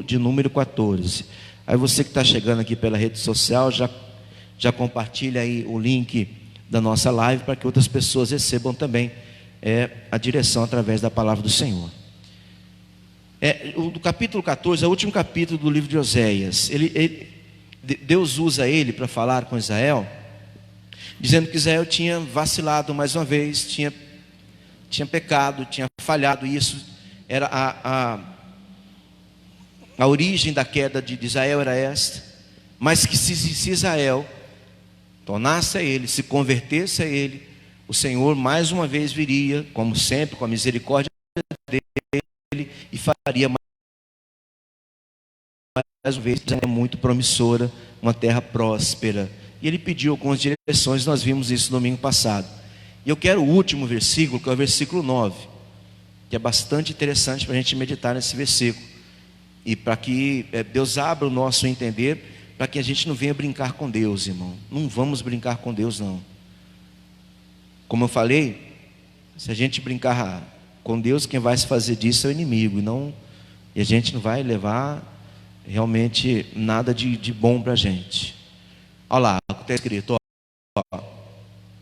de número 14. Aí você que está chegando aqui pela rede social, já compartilha aí o link da nossa live para que outras pessoas recebam também a direção através da palavra do Senhor. O capítulo 14 é o último capítulo do livro de Oséias. Deus usa ele para falar com Israel, dizendo que Israel tinha vacilado mais uma vez, tinha pecado, tinha falhado. E isso era a origem da queda de Israel era esta. Mas que se Israel tornasse a ele, se convertesse a ele, o Senhor mais uma vez viria, como sempre, com a misericórdia dele, e faria mais uma vez muito promissora, uma terra próspera. E ele pediu algumas direções, nós vimos isso domingo passado. E eu quero o último versículo, que é o versículo 9, que é bastante interessante para a gente meditar nesse versículo, e para que Deus abra o nosso entender, para que a gente não venha brincar com Deus, irmão. Não vamos brincar com Deus, não. Como eu falei, se a gente brincar com Deus, quem vai se fazer disso é o inimigo, e a gente não vai levar realmente nada de bom para a gente. Olha lá, o que está escrito.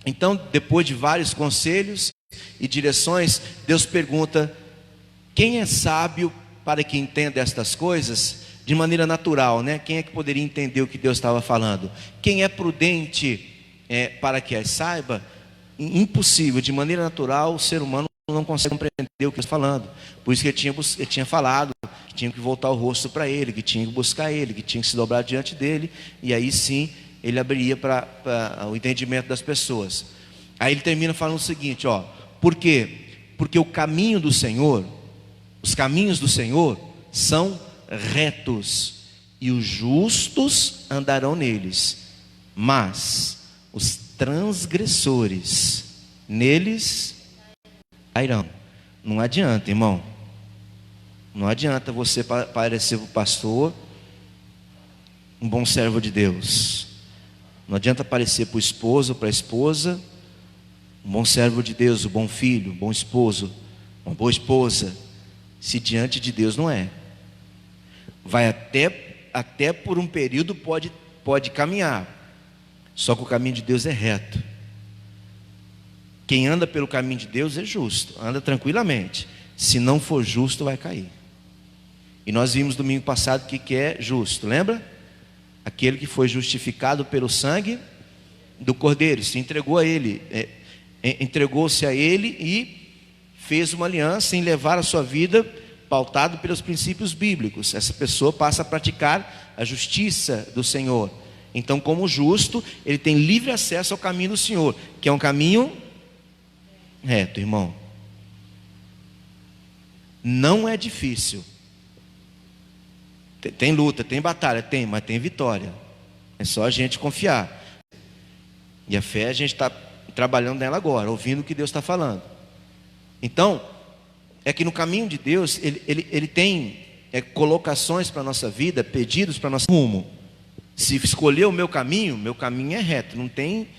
Então, depois de vários conselhos e direções, Deus pergunta: quem é sábio para que entenda estas coisas de maneira natural, né? Quem é que poderia entender o que Deus estava falando? Quem é prudente para que as saiba? Impossível, de maneira natural o ser humano não consegue compreender o que ele está falando. Por isso que ele tinha falado que tinha que voltar o rosto para ele, que tinha que buscar ele, que tinha que se dobrar diante dele, e aí sim ele abriria para o entendimento das pessoas. Aí ele termina falando o seguinte, por quê? Porque o caminho do Senhor, os caminhos do Senhor são retos, e os justos andarão neles, mas os transgressores neles cairão. Não adianta, irmão. Não adianta você parecer o pastor um bom servo de Deus. Não adianta parecer para o esposo, para a esposa, um bom servo de Deus, um bom filho, um bom esposo, uma boa esposa, se diante de Deus não é. Vai até por um período pode caminhar, só que o caminho de Deus é reto. Quem anda pelo caminho de Deus é justo, anda tranquilamente. Se não for justo, vai cair. E nós vimos domingo passado que é justo, lembra? Aquele que foi justificado pelo sangue do Cordeiro, se entregou a ele, entregou-se a ele e fez uma aliança em levar a sua vida pautado pelos princípios bíblicos. Essa pessoa passa a praticar a justiça do Senhor. Então, como justo, ele tem livre acesso ao caminho do Senhor, que é um caminho reto, irmão. Não é difícil. Tem luta, tem batalha, mas tem vitória. É só a gente confiar. E a fé a gente está trabalhando nela agora, ouvindo o que Deus está falando. Então, é que no caminho de Deus, ele tem colocações para a nossa vida, pedidos para o nosso rumo. Se escolher o meu caminho é reto, não tem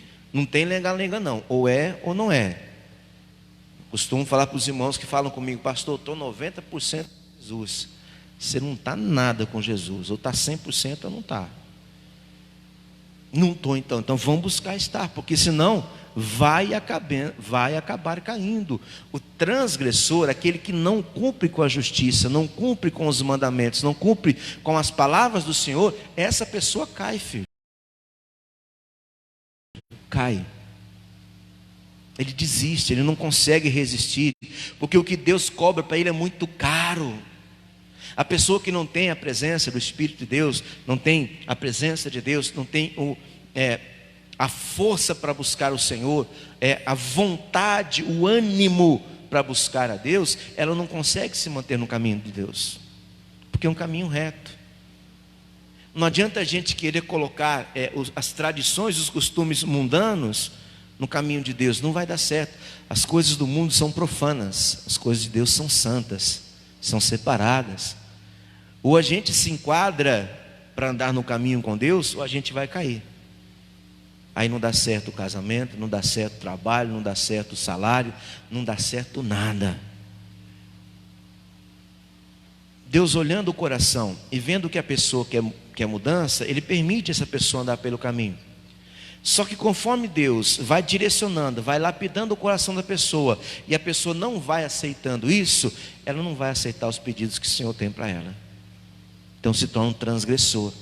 lenga-lenga não, ou é ou não é. Costumo falar para os irmãos que falam comigo: pastor, eu estou 90% com Jesus. Você não está nada com Jesus, ou está 100% ou não está. Não estou então vamos buscar estar, porque senão vai acabar caindo. O transgressor, aquele que não cumpre com a justiça, não cumpre com os mandamentos, não cumpre com as palavras do Senhor, essa pessoa cai, filho. Cai. Ele desiste, ele não consegue resistir, porque o que Deus cobra para ele é muito caro. A pessoa que não tem a presença do Espírito de Deus, não tem a presença de Deus, não tem a força para buscar o Senhor, a vontade, o ânimo para buscar a Deus, ela não consegue se manter no caminho de Deus, porque é um caminho reto. Não adianta a gente querer colocar as tradições, os costumes mundanos no caminho de Deus, não vai dar certo. As coisas do mundo são profanas, as coisas de Deus são santas, são separadas. Ou a gente se enquadra para andar no caminho com Deus, ou a gente vai cair. Aí não dá certo o casamento, não dá certo o trabalho, não dá certo o salário, não dá certo nada. Deus olhando o coração e vendo que a pessoa quer mudança, Ele permite essa pessoa andar pelo caminho. Só que conforme Deus vai direcionando, vai lapidando o coração da pessoa, e a pessoa não vai aceitando isso, ela não vai aceitar os pedidos que o Senhor tem para ela. Então se torna um transgressor.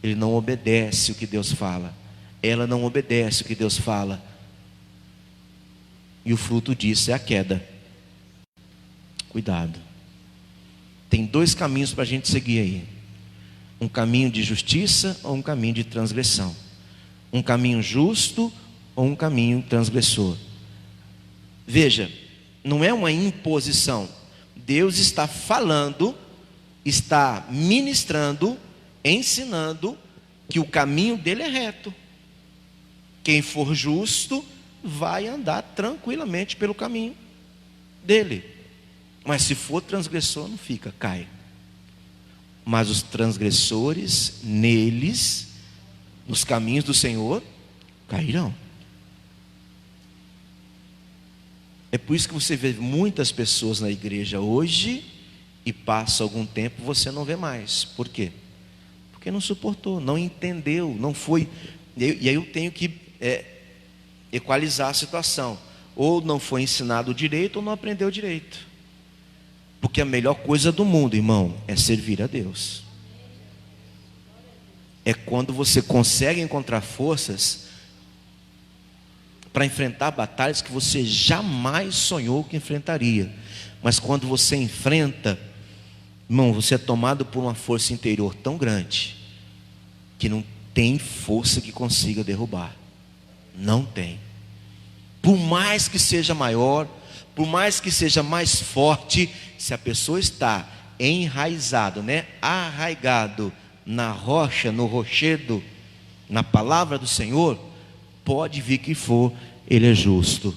Ele não obedece o que Deus fala, ela não obedece o que Deus fala, e o fruto disso é a queda. Cuidado. Tem dois caminhos para a gente seguir aí: um caminho de justiça ou um caminho de transgressão, um caminho justo ou um caminho transgressor. Veja, não é uma imposição. Deus está falando, está ministrando, ensinando que o caminho dele é reto. Quem for justo vai andar tranquilamente pelo caminho dele. Mas se for transgressor, não fica, cai. Mas os transgressores, neles, nos caminhos do Senhor, cairão. É por isso que você vê muitas pessoas na igreja hoje, e passa algum tempo você não vê mais. Por quê? Porque não suportou, não entendeu, não foi. E aí eu tenho que equalizar a situação. Ou não foi ensinado direito, ou não aprendeu direito. Porque a melhor coisa do mundo, irmão, é servir a Deus. É quando você consegue encontrar forças para enfrentar batalhas que você jamais sonhou que enfrentaria. Mas quando você enfrenta, irmão, você é tomado por uma força interior tão grande que não tem força que consiga derrubar. Não tem. Por mais que seja maior, por mais que seja mais forte, se a pessoa está enraizado, arraigado na rocha, no rochedo, na palavra do Senhor, pode vir que for, ele é justo.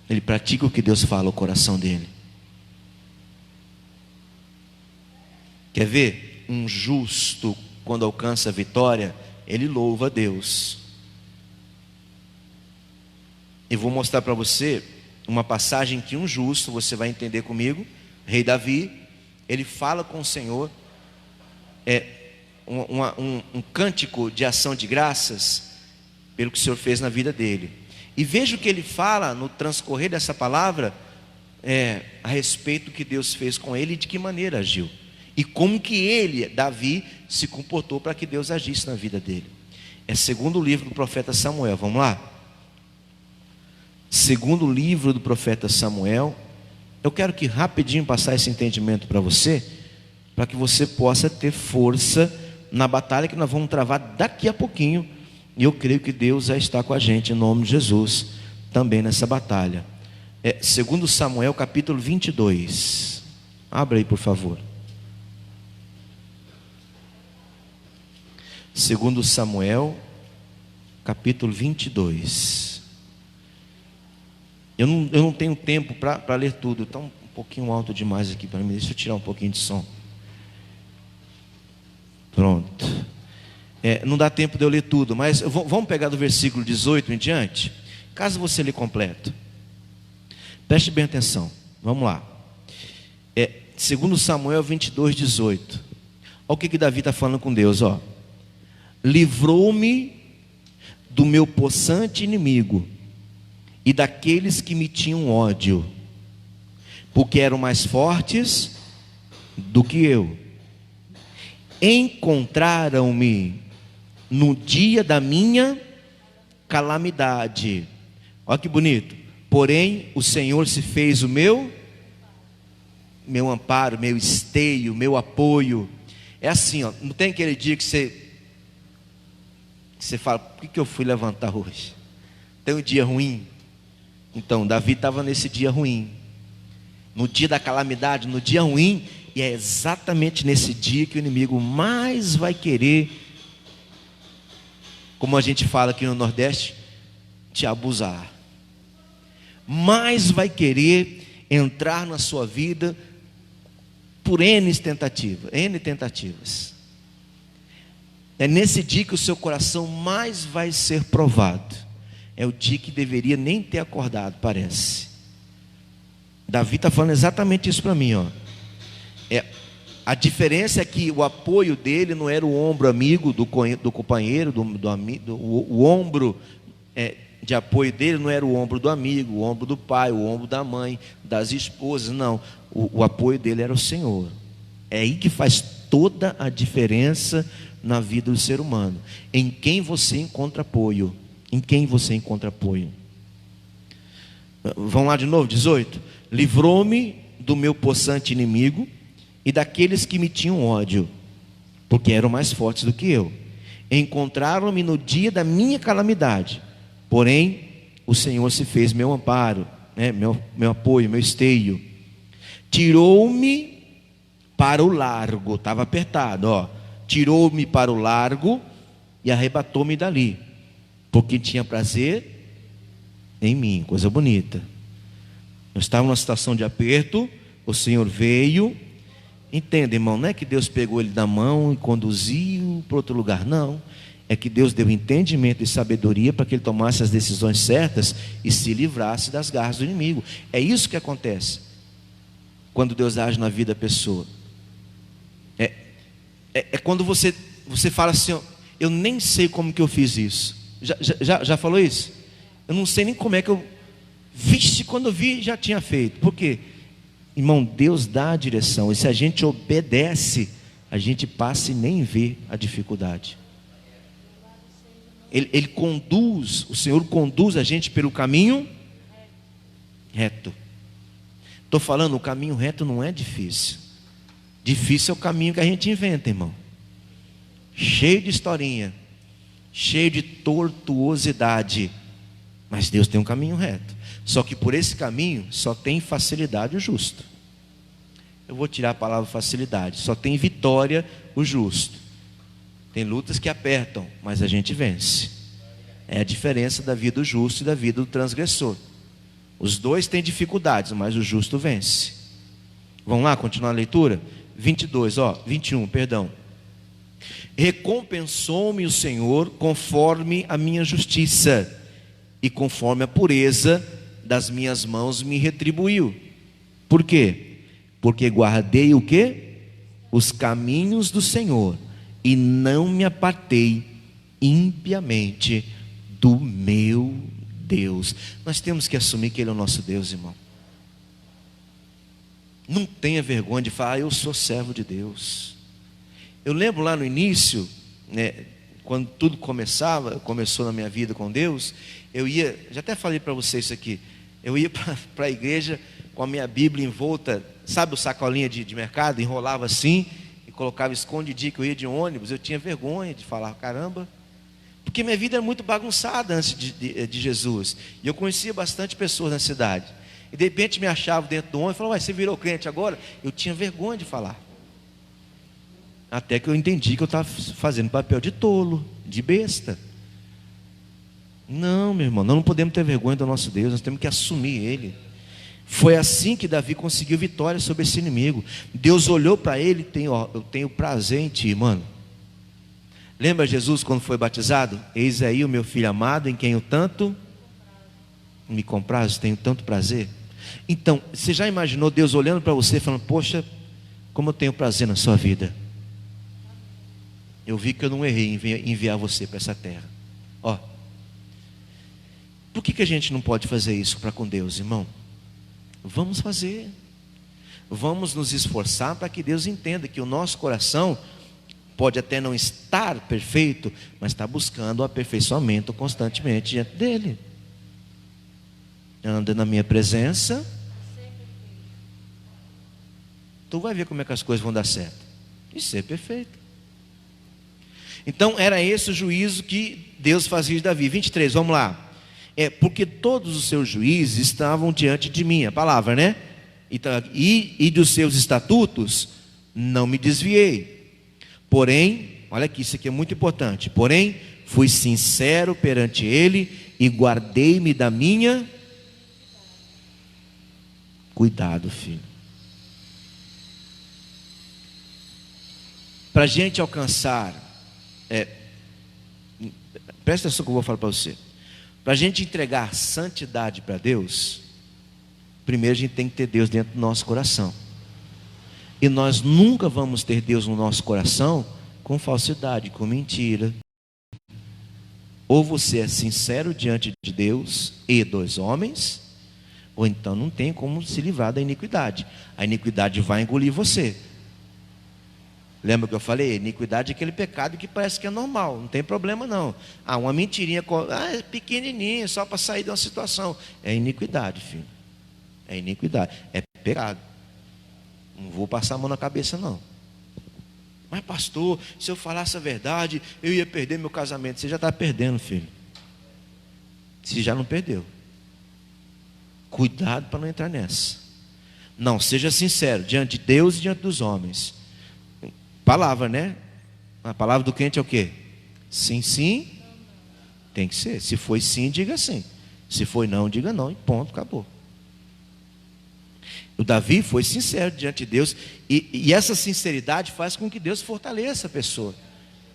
Ele pratica o que Deus fala ao coração dele. Quer ver? Um justo, quando alcança a vitória, ele louva a Deus. E vou mostrar para você uma passagem que um justo, você vai entender comigo, rei Davi, ele fala com o Senhor, um cântico de ação de graças, pelo que o Senhor fez na vida dele. E veja o que ele fala no transcorrer dessa palavra, a respeito do que Deus fez com ele e de que maneira agiu. E como que ele, Davi, se comportou para que Deus agisse na vida dele. É segundo livro do profeta Samuel, vamos lá? Segundo livro do profeta Samuel. Eu quero que rapidinho passar esse entendimento para você, para que você possa ter força na batalha que nós vamos travar daqui a pouquinho. E eu creio que Deus já está com a gente, em nome de Jesus, também nessa batalha. Segundo Samuel, capítulo 22. Abra aí, por favor. Segundo Samuel, capítulo 22. Eu não tenho tempo para ler tudo. Está um pouquinho alto demais aqui para mim. Deixa eu tirar um pouquinho de som. Pronto. Não dá tempo de eu ler tudo, mas vamos pegar do versículo 18 em diante. Caso você lê completo, preste bem atenção. Vamos lá. Segundo Samuel 22, 18. Olha o que Davi está falando com Deus. Livrou-me do meu possante inimigo e daqueles que me tinham ódio, porque eram mais fortes do que eu. Encontraram-me no dia da minha calamidade. Olha que bonito. Porém o Senhor se fez o meu amparo, meu esteio, meu apoio. É assim, não tem aquele dia que você fala: por que eu fui levantar hoje? Tem um dia ruim. Então Davi estava nesse dia ruim, no dia da calamidade, no dia ruim. E é exatamente nesse dia que o inimigo mais vai querer, como a gente fala aqui no Nordeste, te abusar. Mais vai querer entrar na sua vida por N tentativas. É nesse dia que o seu coração mais vai ser provado. É o dia que deveria nem ter acordado, parece. Davi está falando exatamente isso para mim, É, a diferença é que o apoio dele não era o ombro amigo do companheiro, o ombro de apoio dele não era o ombro do amigo, o ombro do pai, o ombro da mãe, das esposas, não. O apoio dele era o Senhor. É aí que faz toda a diferença na vida do ser humano. Em quem você encontra apoio? Em quem você encontra apoio? Vamos lá de novo, 18. Livrou-me do meu possante inimigo e daqueles que me tinham ódio, porque eram mais fortes do que eu. Encontraram-me no dia da minha calamidade, porém o Senhor se fez meu amparo, né? meu apoio, meu esteio. Tirou-me para o largo, estava apertado, ó. Tirou-me para o largo e arrebatou-me dali, porque tinha prazer em mim. Coisa bonita. Eu estava numa situação de aperto, o Senhor veio. Entenda, irmão, não é que Deus pegou ele da mão e conduziu para outro lugar, não. É que Deus deu entendimento e sabedoria para que ele tomasse as decisões certas e se livrasse das garras do inimigo. É isso que acontece quando Deus age na vida da pessoa. É quando você fala assim, ó, eu nem sei como que eu fiz isso. Já falou isso? Eu não sei nem como é que eu... Vixe, quando eu vi, já tinha feito. Por quê? Irmão, Deus dá a direção. E se a gente obedece, a gente passa e nem vê a dificuldade. Ele conduz, o Senhor conduz a gente pelo caminho reto. Estou falando, o caminho reto não é difícil. Difícil é o caminho que a gente inventa, irmão. Cheio de historinha, cheio de tortuosidade. Mas Deus tem um caminho reto. Só que por esse caminho só tem facilidade o justo. Eu vou tirar a palavra facilidade. Só tem vitória o justo. Tem lutas que apertam, mas a gente vence. É a diferença da vida do justo e da vida do transgressor. Os dois têm dificuldades, mas o justo vence. Vamos lá, continuar a leitura? 21, perdão. Recompensou-me o Senhor conforme a minha justiça, e conforme a pureza das minhas mãos me retribuiu. Por quê? Porque guardei o quê? Os caminhos do Senhor, e não me apartei impiamente do meu Deus. Nós temos que assumir que Ele é o nosso Deus, irmão. Não tenha vergonha de falar, eu sou servo de Deus. Eu lembro lá no início, né, quando tudo começou na minha vida com Deus, eu ia, já até falei para vocês isso aqui, eu ia para a igreja com a minha Bíblia envolta, sabe o sacolinha de mercado, enrolava assim, e colocava escondidinho, que eu ia de ônibus. Eu tinha vergonha de falar, caramba, porque minha vida era muito bagunçada antes de Jesus, e eu conhecia bastante pessoas na cidade, e de repente me achava dentro do ônibus e falava, ué, você virou crente agora? Eu tinha vergonha de falar, até que eu entendi que eu estava fazendo papel de tolo, de besta. Não, meu irmão, nós não podemos ter vergonha do nosso Deus, nós temos que assumir Ele. Foi assim que Davi conseguiu vitória sobre esse inimigo. Deus olhou para ele e eu tenho prazer em ti, mano. Lembra Jesus quando foi batizado? Eis aí o meu filho amado, em quem eu tanto me compraz, tenho tanto prazer. Então, você já imaginou Deus olhando para você falando, poxa, como eu tenho prazer na sua vida. Eu vi que eu não errei em enviar você para essa terra. Ó, por que a gente não pode fazer isso para com Deus, irmão? Vamos fazer. Vamos nos esforçar para que Deus entenda que o nosso coração pode até não estar perfeito, mas está buscando o aperfeiçoamento constantemente diante dele. Anda na minha presença, tu vai ver como é que as coisas vão dar certo. E ser perfeito. Então era esse o juízo que Deus fazia de Davi. 23, vamos lá. Porque todos os seus juízes estavam diante de mim, a palavra, né? E dos seus estatutos não me desviei. Porém, olha aqui, isso aqui é muito importante. Porém, fui sincero perante ele e guardei-me da minha... Cuidado, filho. Para a gente alcançar, presta atenção que eu vou falar para você. Para a gente entregar santidade para Deus, primeiro a gente tem que ter Deus dentro do nosso coração. E nós nunca vamos ter Deus no nosso coração com falsidade, com mentira. Ou você é sincero diante de Deus e dos homens, ou então não tem como se livrar da iniquidade. A iniquidade vai engolir você. Lembra que eu falei? Iniquidade é aquele pecado que parece que é normal, não tem problema não. Uma mentirinha, é pequenininha, só para sair de uma situação. É iniquidade, filho. É iniquidade, é pecado. Não vou passar a mão na cabeça não. Mas pastor, se eu falasse a verdade, eu ia perder meu casamento. Você já está perdendo, filho. Você já não perdeu. Cuidado para não entrar nessa. Não, seja sincero, diante de Deus e diante dos homens. Palavra, né? A palavra do crente é o quê? Sim, sim. Tem que ser. Se foi sim, diga sim. Se foi não, diga não. E ponto, acabou. O Davi foi sincero diante de Deus. E essa sinceridade faz com que Deus fortaleça a pessoa.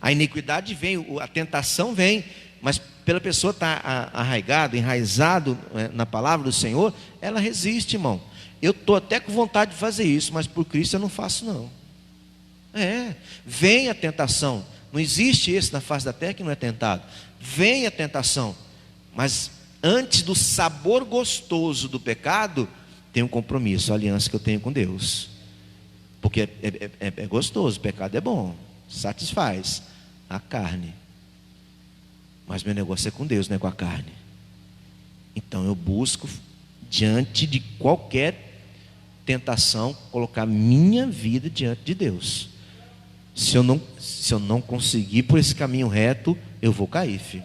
A iniquidade vem, a tentação vem. Mas pela pessoa estar arraigado, enraizado na palavra do Senhor, ela resiste, irmão. Eu estou até com vontade de fazer isso, mas por Cristo eu não faço não. Vem a tentação. Não existe esse na face da terra que não é tentado. Vem a tentação. Mas antes do sabor gostoso do pecado, tem um compromisso, a aliança que eu tenho com Deus. Porque é gostoso, o pecado é bom, satisfaz a carne. Mas meu negócio é com Deus, não é com a carne. Então eu busco, diante de qualquer tentação, colocar minha vida diante de Deus. Se eu não conseguir por esse caminho reto, eu vou cair, filho.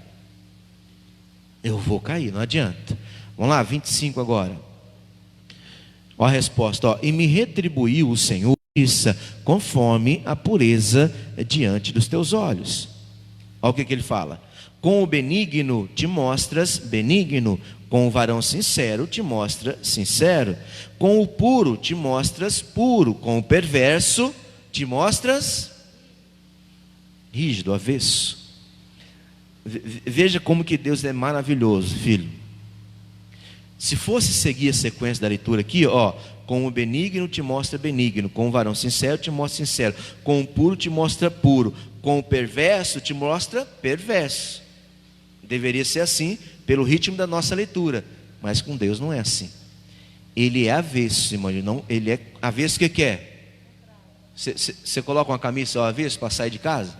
Eu vou cair, não adianta. Vamos lá, 25 agora. Olha a resposta, e me retribuiu o Senhor conforme a pureza diante dos teus olhos. Olha o que ele fala. Com o benigno te mostras benigno, com o varão sincero te mostra sincero, com o puro te mostras puro, com o perverso te mostras rígido, avesso. Veja como que Deus é maravilhoso, filho. Se fosse seguir a sequência da leitura aqui, com o benigno te mostra benigno, com o varão sincero te mostra sincero, com o puro te mostra puro, com o perverso te mostra perverso. Deveria ser assim pelo ritmo da nossa leitura, mas com Deus não é assim. Ele é avesso, irmão. Ele é avesso. O que é? Você coloca uma camisa ao avesso para sair de casa?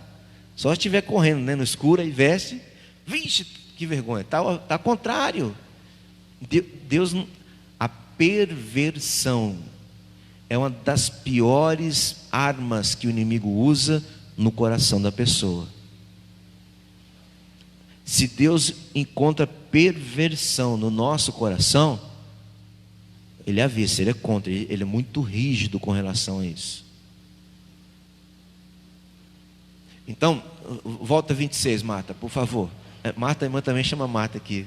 Só se estiver correndo, né, no escuro e veste. Vixe, que vergonha. Tá contrário. Deus, a perversão é uma das piores armas que o inimigo usa no coração da pessoa. Se Deus encontra perversão no nosso coração, Ele é avesso, Ele é contra, Ele é muito rígido com relação a isso. Então, volta 26, Marta, por favor. Marta, a irmã também chama Marta aqui.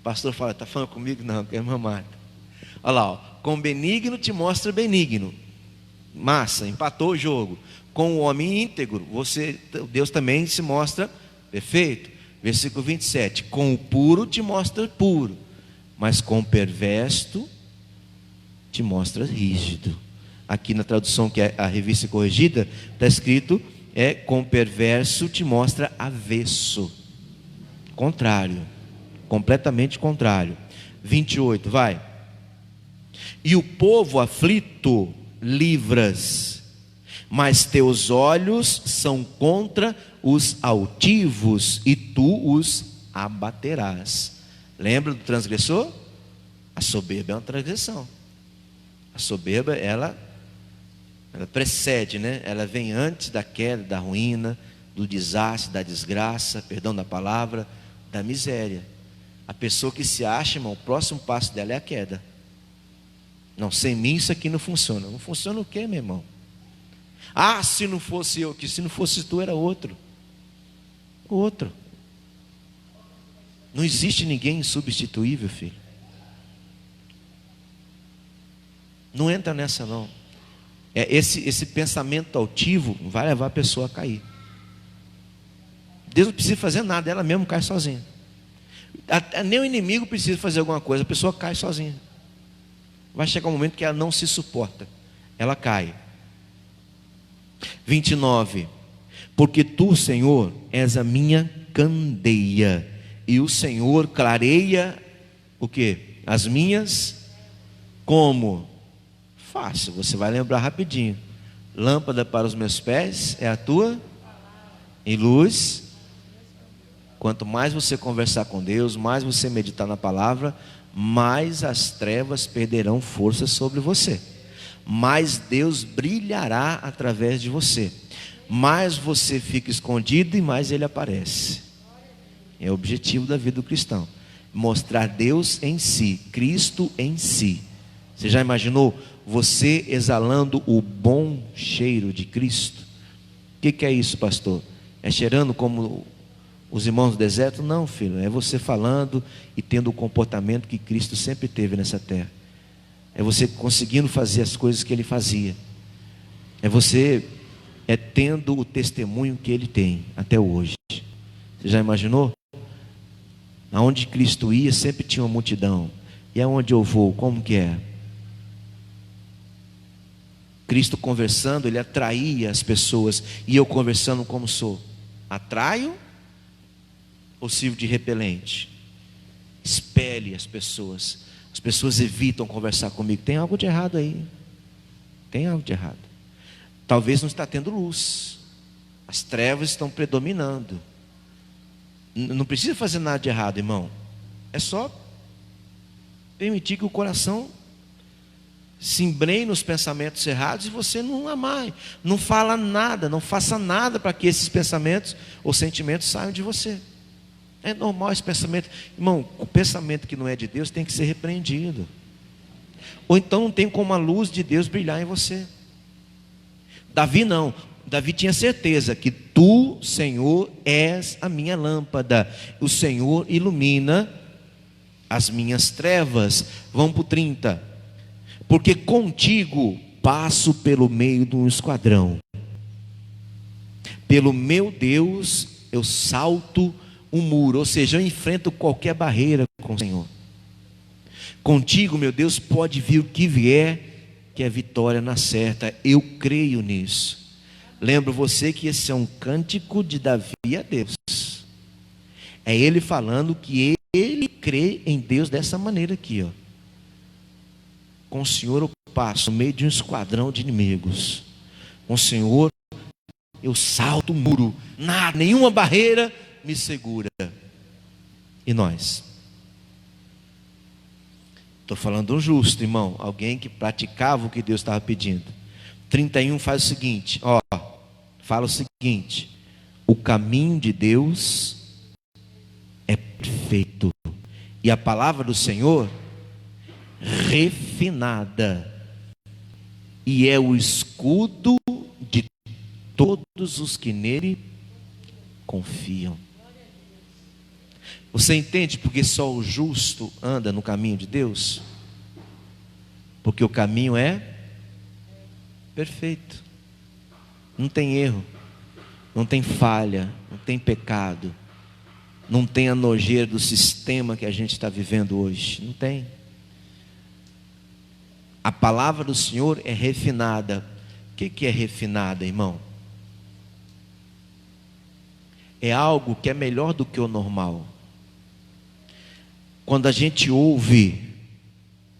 O pastor fala, está falando comigo? Não, que é a irmã Marta. Olha lá, com benigno te mostra benigno. Massa, empatou o jogo. Com o homem íntegro, Deus também se mostra perfeito. Versículo 27, com o puro te mostra puro, mas com o perverso te mostra rígido. Aqui na tradução que é a Revista Corrigida, está escrito, com o perverso te mostra avesso, contrário, completamente contrário. 28, vai. E o povo aflito livras, mas teus olhos são contra os altivos, e tu os abaterás. Lembra do transgressor? A soberba é uma transgressão. A soberba, ela precede, né? Ela vem antes da queda, da ruína, do desastre, da desgraça, perdão da palavra, da miséria. A pessoa que se acha, irmão, o próximo passo dela é a queda. Não, sem mim isso aqui não funciona. Não funciona o quê, meu irmão? Se não fosse eu, que se não fosse tu era outro. Outro. Não existe ninguém insubstituível, filho. Não entra nessa não. Esse pensamento altivo vai levar a pessoa a cair. Deus não precisa fazer nada, ela mesmo cai sozinha. Nem o inimigo precisa fazer alguma coisa, a pessoa cai sozinha. Vai chegar um momento que ela não se suporta, ela cai. 29. Porque tu, Senhor, és a minha candeia, e o Senhor clareia o quê? As minhas, como? Fácil, você vai lembrar rapidinho. Lâmpada para os meus pés é a tua, e luz. Quanto mais você conversar com Deus, mais você meditar na palavra, mais as trevas perderão força sobre você, mais Deus brilhará através de você, mais você fica escondido e mais Ele aparece. É o objetivo da vida do cristão, mostrar Deus em si, Cristo em si. Você já imaginou você exalando o bom cheiro de Cristo? O que é isso, pastor? É cheirando como os irmãos do deserto? Não, filho, é você falando e tendo o comportamento que Cristo sempre teve nessa terra. É você conseguindo fazer as coisas que Ele fazia. É você tendo o testemunho que Ele tem até hoje. Você já imaginou? Aonde Cristo ia, sempre tinha uma multidão. E aonde eu vou, como que é? Cristo conversando, Ele atraía as pessoas. E eu conversando como sou, atraio ou sirvo de repelente? Espelhe as pessoas. As pessoas evitam conversar comigo. Tem algo de errado aí. Tem algo de errado. Talvez não está tendo luz. As trevas estão predominando. Não precisa fazer nada de errado, irmão. É só permitir que o coração se embrenhe nos pensamentos errados e você não amar. Não fala nada, não faça nada para que esses pensamentos ou sentimentos saiam de você. É normal esse pensamento. Irmão, o pensamento que não é de Deus tem que ser repreendido. Ou então não tem como a luz de Deus brilhar em você. Davi não. Davi tinha certeza que tu, Senhor, és a minha lâmpada. O Senhor ilumina as minhas trevas. Vamos para o 30. Porque contigo passo pelo meio de um esquadrão. Pelo meu Deus eu salto um muro. Ou seja, eu enfrento qualquer barreira com o Senhor. Contigo, meu Deus, pode vir o que vier, que é vitória na certa. Eu creio nisso. Lembro você que esse é um cântico de Davi a Deus. É ele falando que ele crê em Deus dessa maneira aqui, ó. Com o Senhor eu passo no meio de um esquadrão de inimigos. Com o Senhor eu salto o muro. Nada, nenhuma barreira me segura. E nós? Estou falando um justo, irmão. Alguém que praticava o que Deus estava pedindo. 31 faz o seguinte, ó. Fala o seguinte: o caminho de Deus é perfeito, e a palavra do Senhor refinada, e é o escudo de todos os que nele confiam. Você entende porque só o justo anda no caminho de Deus? Porque o caminho é perfeito. Não tem erro, não tem falha, não tem pecado, não tem a nojeira do sistema que a gente está vivendo hoje. Não tem. A palavra do Senhor é refinada. O que é refinada, irmão? É algo que é melhor do que o normal. Quando a gente ouve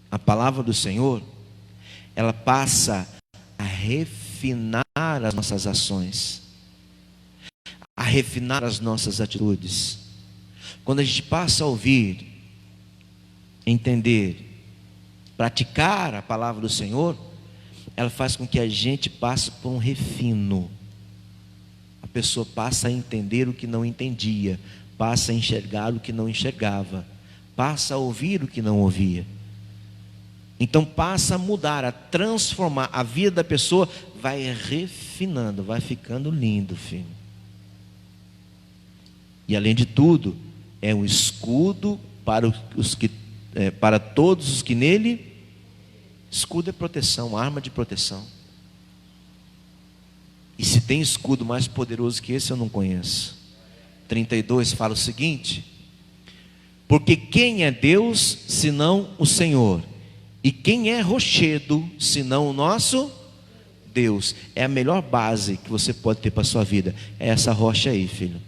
a palavra do Senhor, ela passa a refinar as nossas ações, a refinar as nossas atitudes. Quando a gente passa a ouvir, entender, praticar a palavra do Senhor, ela faz com que a gente passe por um refino. A pessoa passa a entender o que não entendia, passa a enxergar o que não enxergava, passa a ouvir o que não ouvia. Então passa a mudar, a transformar. A vida da pessoa vai refinando, vai ficando lindo, filho. E além de tudo, é um escudo para todos os que nele. Escudo é proteção, arma de proteção. E se tem escudo mais poderoso que esse, eu não conheço. 32 fala o seguinte: porque quem é Deus senão o Senhor? E quem é rochedo senão o nosso Deus é a melhor base que você pode ter para a sua vida. É essa rocha aí, filho.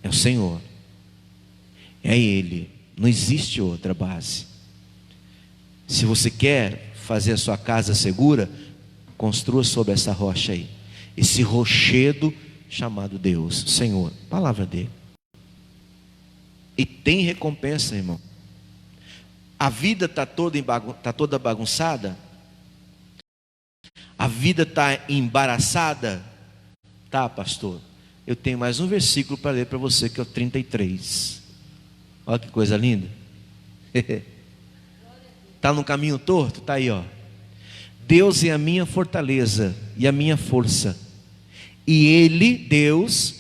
É o Senhor. É Ele. Não existe outra base. Se você quer fazer a sua casa segura, construa sobre essa rocha aí. Esse rochedo chamado Deus, Senhor, palavra dele. E tem recompensa, irmão. A vida está toda bagunçada? A vida está embaraçada? Tá, pastor. Eu tenho mais um versículo para ler para você, que é o 33. Olha que coisa linda. Está no caminho torto? Está aí, ó. Deus é a minha fortaleza e a minha força, e Ele, Deus,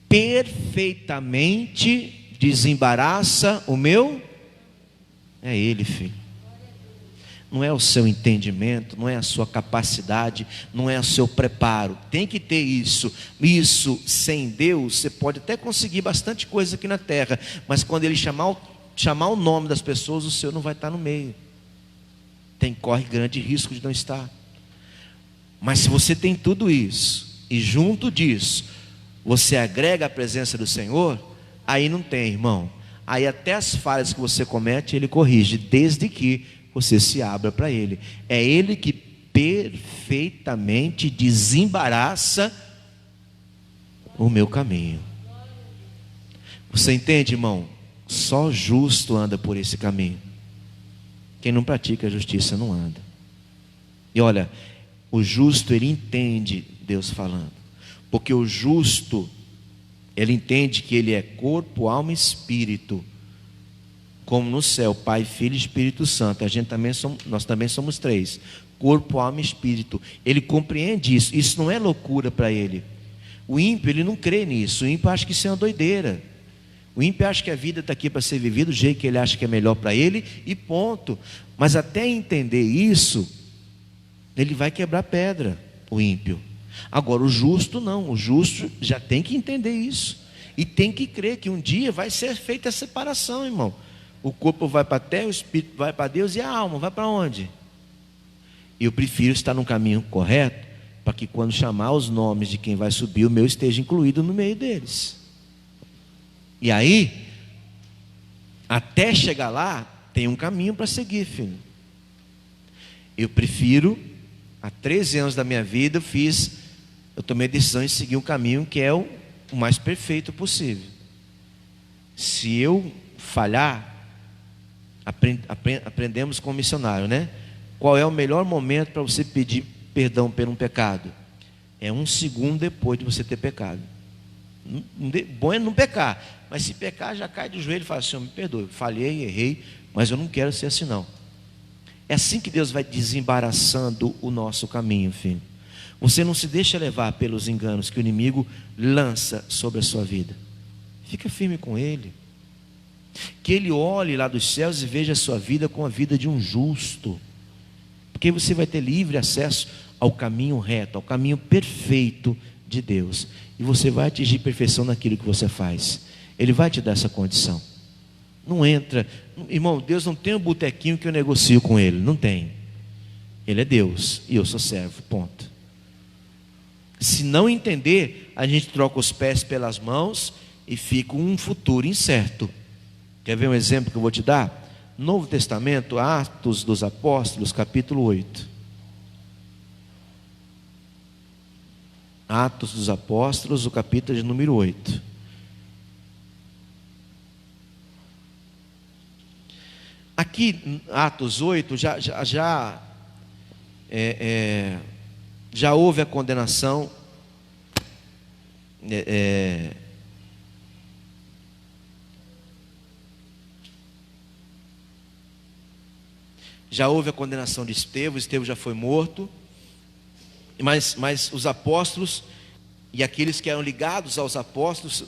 perfeitamente desembaraça o meu. É Ele, filho. Não é o seu entendimento, não é a sua capacidade, não é o seu preparo. Tem que ter isso. Isso sem Deus, você pode até conseguir bastante coisa aqui na terra, mas quando Ele chamar o nome das pessoas, o seu não vai estar no meio. Corre grande risco de não estar. Mas se você tem tudo isso, e junto disso você agrega a presença do Senhor, aí não tem, irmão. Aí até as falhas que você comete, Ele corrige, desde que você se abra para Ele. É Ele que perfeitamente desembaraça o meu caminho. Você entende, irmão? Só justo anda por esse caminho. Quem não pratica a justiça não anda. E olha, o justo, ele entende Deus falando, porque o justo, ele entende que ele é corpo, alma e espírito, como no céu, Pai, Filho e Espírito Santo. Nós também somos três: corpo, alma e espírito. Ele compreende isso. Isso não é loucura para ele. O ímpio, ele não crê nisso. O ímpio acha que isso é uma doideira. O ímpio acha que a vida está aqui para ser vivida do jeito que ele acha que é melhor para ele, e ponto. Mas até entender isso, ele vai quebrar pedra, o ímpio. Agora o justo não. O justo já tem que entender isso, e tem que crer que um dia vai ser feita a separação, irmão. O corpo vai para a terra, o espírito vai para Deus, e a alma vai para onde? Eu prefiro estar no caminho correto, para que quando chamar os nomes de quem vai subir, o meu esteja incluído no meio deles. E aí, até chegar lá, tem um caminho para seguir, filho. Eu prefiro, há 13 anos da minha vida, eu tomei a decisão de seguir um caminho que é o mais perfeito possível. Se eu falhar, aprendemos com o missionário, né? Qual é o melhor momento para você pedir perdão por um pecado? É 1 segundo depois de você ter pecado. Bom é não pecar, mas se pecar, já cai de joelho e fala: Senhor, me perdoe, falhei, errei, mas eu não quero ser assim não. É assim que Deus vai desembaraçando o nosso caminho, filho. Você não se deixa levar pelos enganos que o inimigo lança sobre a sua vida. Fica firme com Ele. Que Ele olhe lá dos céus e veja a sua vida com a vida de um justo, porque você vai ter livre acesso ao caminho reto, ao caminho perfeito de Deus, e você vai atingir perfeição naquilo que você faz. Ele vai te dar essa condição. Não entra, irmão, Deus não tem um botequinho que eu negocio com Ele, não tem. Ele é Deus e eu sou servo, ponto. Se não entender, a gente troca os pés pelas mãos e fica um futuro incerto. Quer ver um exemplo que eu vou te dar? Novo Testamento, Atos dos Apóstolos, capítulo 8. Atos dos Apóstolos, o capítulo de número 8. Aqui, Atos 8, já houve a condenação, já houve a condenação de Estevão já foi morto, mas os apóstolos e aqueles que eram ligados aos apóstolos,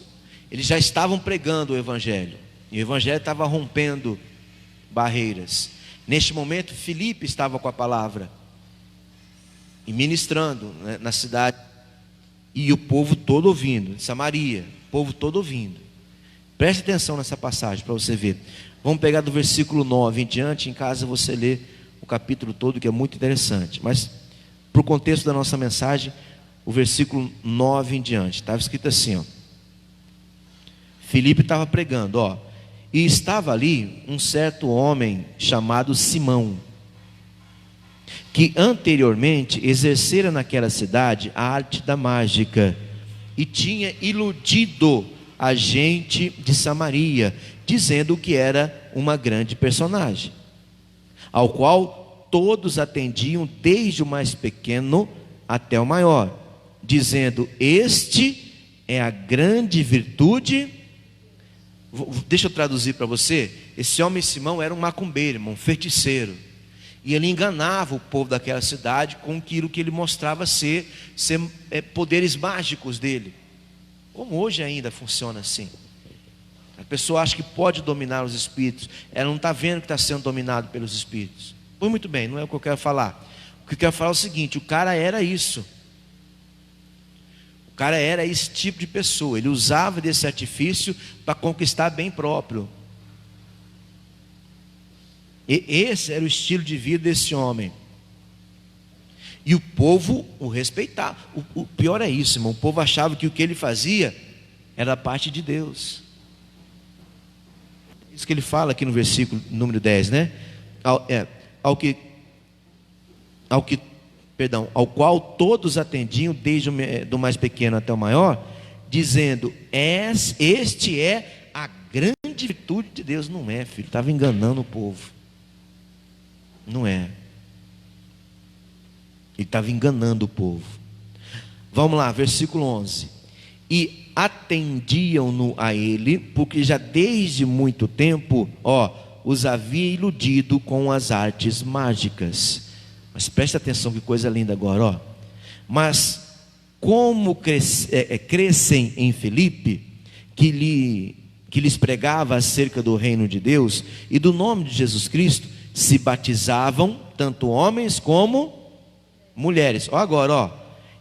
eles já estavam pregando o Evangelho, e o Evangelho estava rompendo barreiras. Neste momento, Filipe estava com a palavra e ministrando, né, na cidade, e o povo todo ouvindo, Samaria, o povo todo ouvindo. Preste atenção nessa passagem para você ver. Vamos pegar do versículo 9 em diante. Em casa você lê o capítulo todo, que é muito interessante. Mas para o contexto da nossa mensagem, o versículo 9 em diante. Estava escrito assim, ó. Filipe estava pregando, ó. E estava ali um certo homem chamado Simão, que anteriormente exercera naquela cidade a arte da mágica, e tinha iludido a gente de Samaria, dizendo que era uma grande personagem, ao qual todos atendiam, desde o mais pequeno até o maior, dizendo: este é a grande virtude. Deixa eu traduzir para você. Esse homem Simão era um macumbeiro, um feiticeiro, e ele enganava o povo daquela cidade com aquilo que ele mostrava ser poderes mágicos dele, como hoje ainda funciona assim. A pessoa acha que pode dominar os espíritos, ela não está vendo que está sendo dominado pelos espíritos. Pois muito bem, não é o que eu quero falar. O que eu quero falar é o seguinte: o cara era isso. O cara era esse tipo de pessoa. Ele usava desse artifício para conquistar bem próprio. E esse era o estilo de vida desse homem. E o povo o respeitava. O pior é isso, irmão. O povo achava que o que ele fazia era parte de Deus. Isso que ele fala aqui no versículo número 10, né? Ao qual todos atendiam, desde do mais pequeno até o maior, dizendo: este é a grande virtude de Deus. Não é, filho, estava enganando o povo. Não é. Ele estava enganando o povo. Vamos lá, versículo 11. E atendiam-no a ele, porque já desde muito tempo, os havia iludido com as artes mágicas. Mas preste atenção, que coisa linda agora, Mas como crescem em Filipe, que lhes pregava acerca do reino de Deus e do nome de Jesus Cristo, se batizavam tanto homens como mulheres.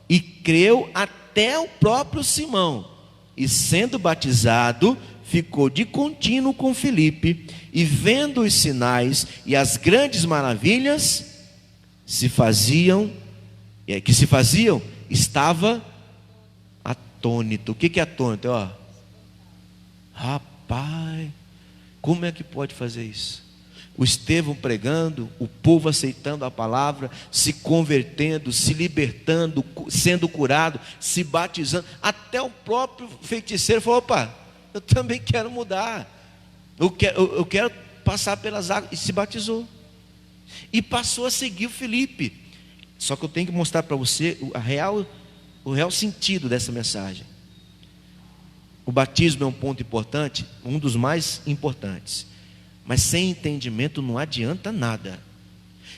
E creu até o próprio Simão, e sendo batizado, ficou de contínuo com Filipe, e vendo os sinais e as grandes maravilhas que se faziam, estava atônito. O que é atônito? Rapaz, como é que pode fazer isso? O Estevão pregando, o povo aceitando a palavra, se convertendo, se libertando, sendo curado, se batizando. Até o próprio feiticeiro falou: opa, eu também quero mudar, eu quero passar pelas águas. E se batizou, e passou a seguir o Filipe. Só que eu tenho que mostrar para você o real sentido dessa mensagem. O batismo é um ponto importante, um dos mais importantes. Mas sem entendimento não adianta nada.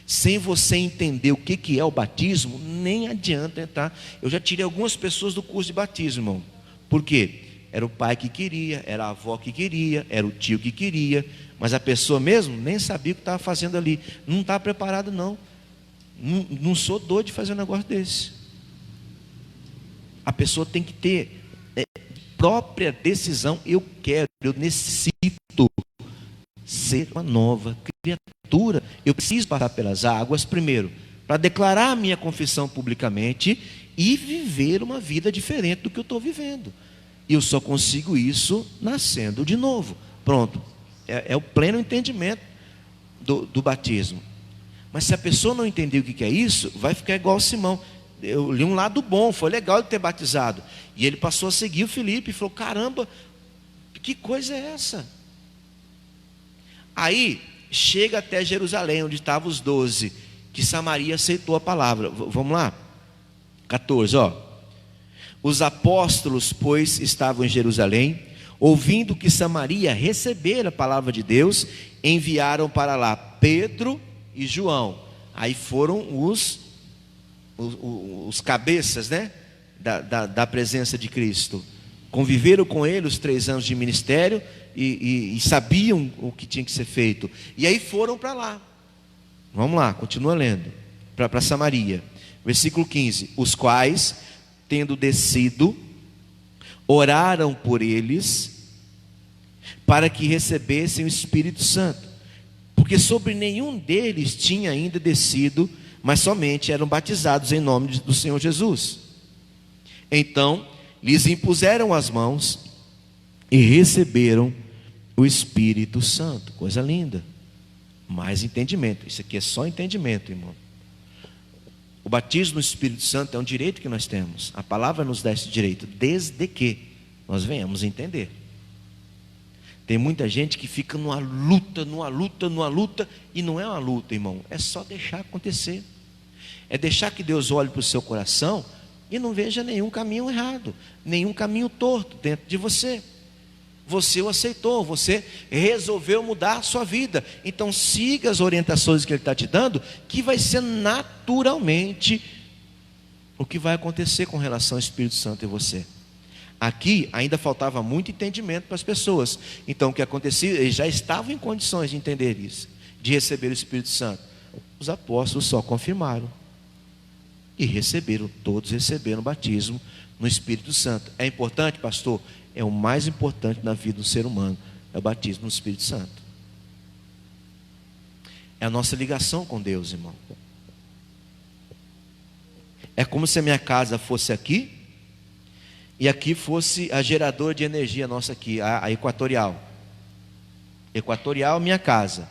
Sem você entender o que é o batismo, nem adianta entrar. Eu já tirei algumas pessoas do curso de batismo, irmão. Por quê? Era o pai que queria, era a avó que queria, era o tio que queria, mas a pessoa mesmo nem sabia o que estava fazendo ali. Não estava preparado, não. Não sou doido de fazer um negócio desse. A pessoa tem que ter própria decisão. Eu necessito ser uma nova criatura. Eu preciso passar pelas águas primeiro, para declarar a minha confissão publicamente e viver uma vida diferente do que eu estou vivendo. E eu só consigo isso nascendo de novo. Pronto, é o pleno entendimento do batismo. Mas se a pessoa não entender o que é isso, vai ficar igual o Simão. Eu li um lado bom, foi legal ele ter batizado. E ele passou a seguir o Filipe e falou: caramba, que coisa é essa? Aí chega até Jerusalém, onde estavam os 12, que Samaria aceitou a palavra. Vamos lá, 14, Os apóstolos, pois, estavam em Jerusalém, ouvindo que Samaria recebera a palavra de Deus, enviaram para lá Pedro e João. Aí foram os cabeças, né, da presença de Cristo. Conviveram com ele os 3 anos de ministério e sabiam o que tinha que ser feito. E aí foram para lá. Vamos lá, continua lendo. Para Samaria. Versículo 15. Os quais, tendo descido, oraram por eles, para que recebessem o Espírito Santo, porque sobre nenhum deles tinha ainda descido, mas somente eram batizados em nome do Senhor Jesus. Então lhes impuseram as mãos e receberam o Espírito Santo. Coisa linda. Mais entendimento. Isso aqui é só entendimento, irmão. O batismo no Espírito Santo é um direito que nós temos. A palavra nos dá esse direito, desde que nós venhamos entender. Tem muita gente que fica numa luta, e não é uma luta, irmão. É só deixar acontecer. É deixar que Deus olhe para o seu coração e não veja nenhum caminho errado, nenhum caminho torto dentro de você. Você o aceitou, você resolveu mudar a sua vida. Então siga as orientações que Ele está te dando, que vai ser naturalmente o que vai acontecer com relação ao Espírito Santo em você. Aqui ainda faltava muito entendimento para as pessoas. Então o que acontecia? Eles já estavam em condições de entender isso, de receber o Espírito Santo. Os apóstolos só confirmaram e receberam, todos receberam o batismo no Espírito Santo. É importante, pastor? É o mais importante na vida do ser humano, é o batismo no Espírito Santo. É a nossa ligação com Deus, irmão. É como se a minha casa fosse aqui e aqui fosse a geradora de energia nossa aqui, a Equatorial. Equatorial, minha casa.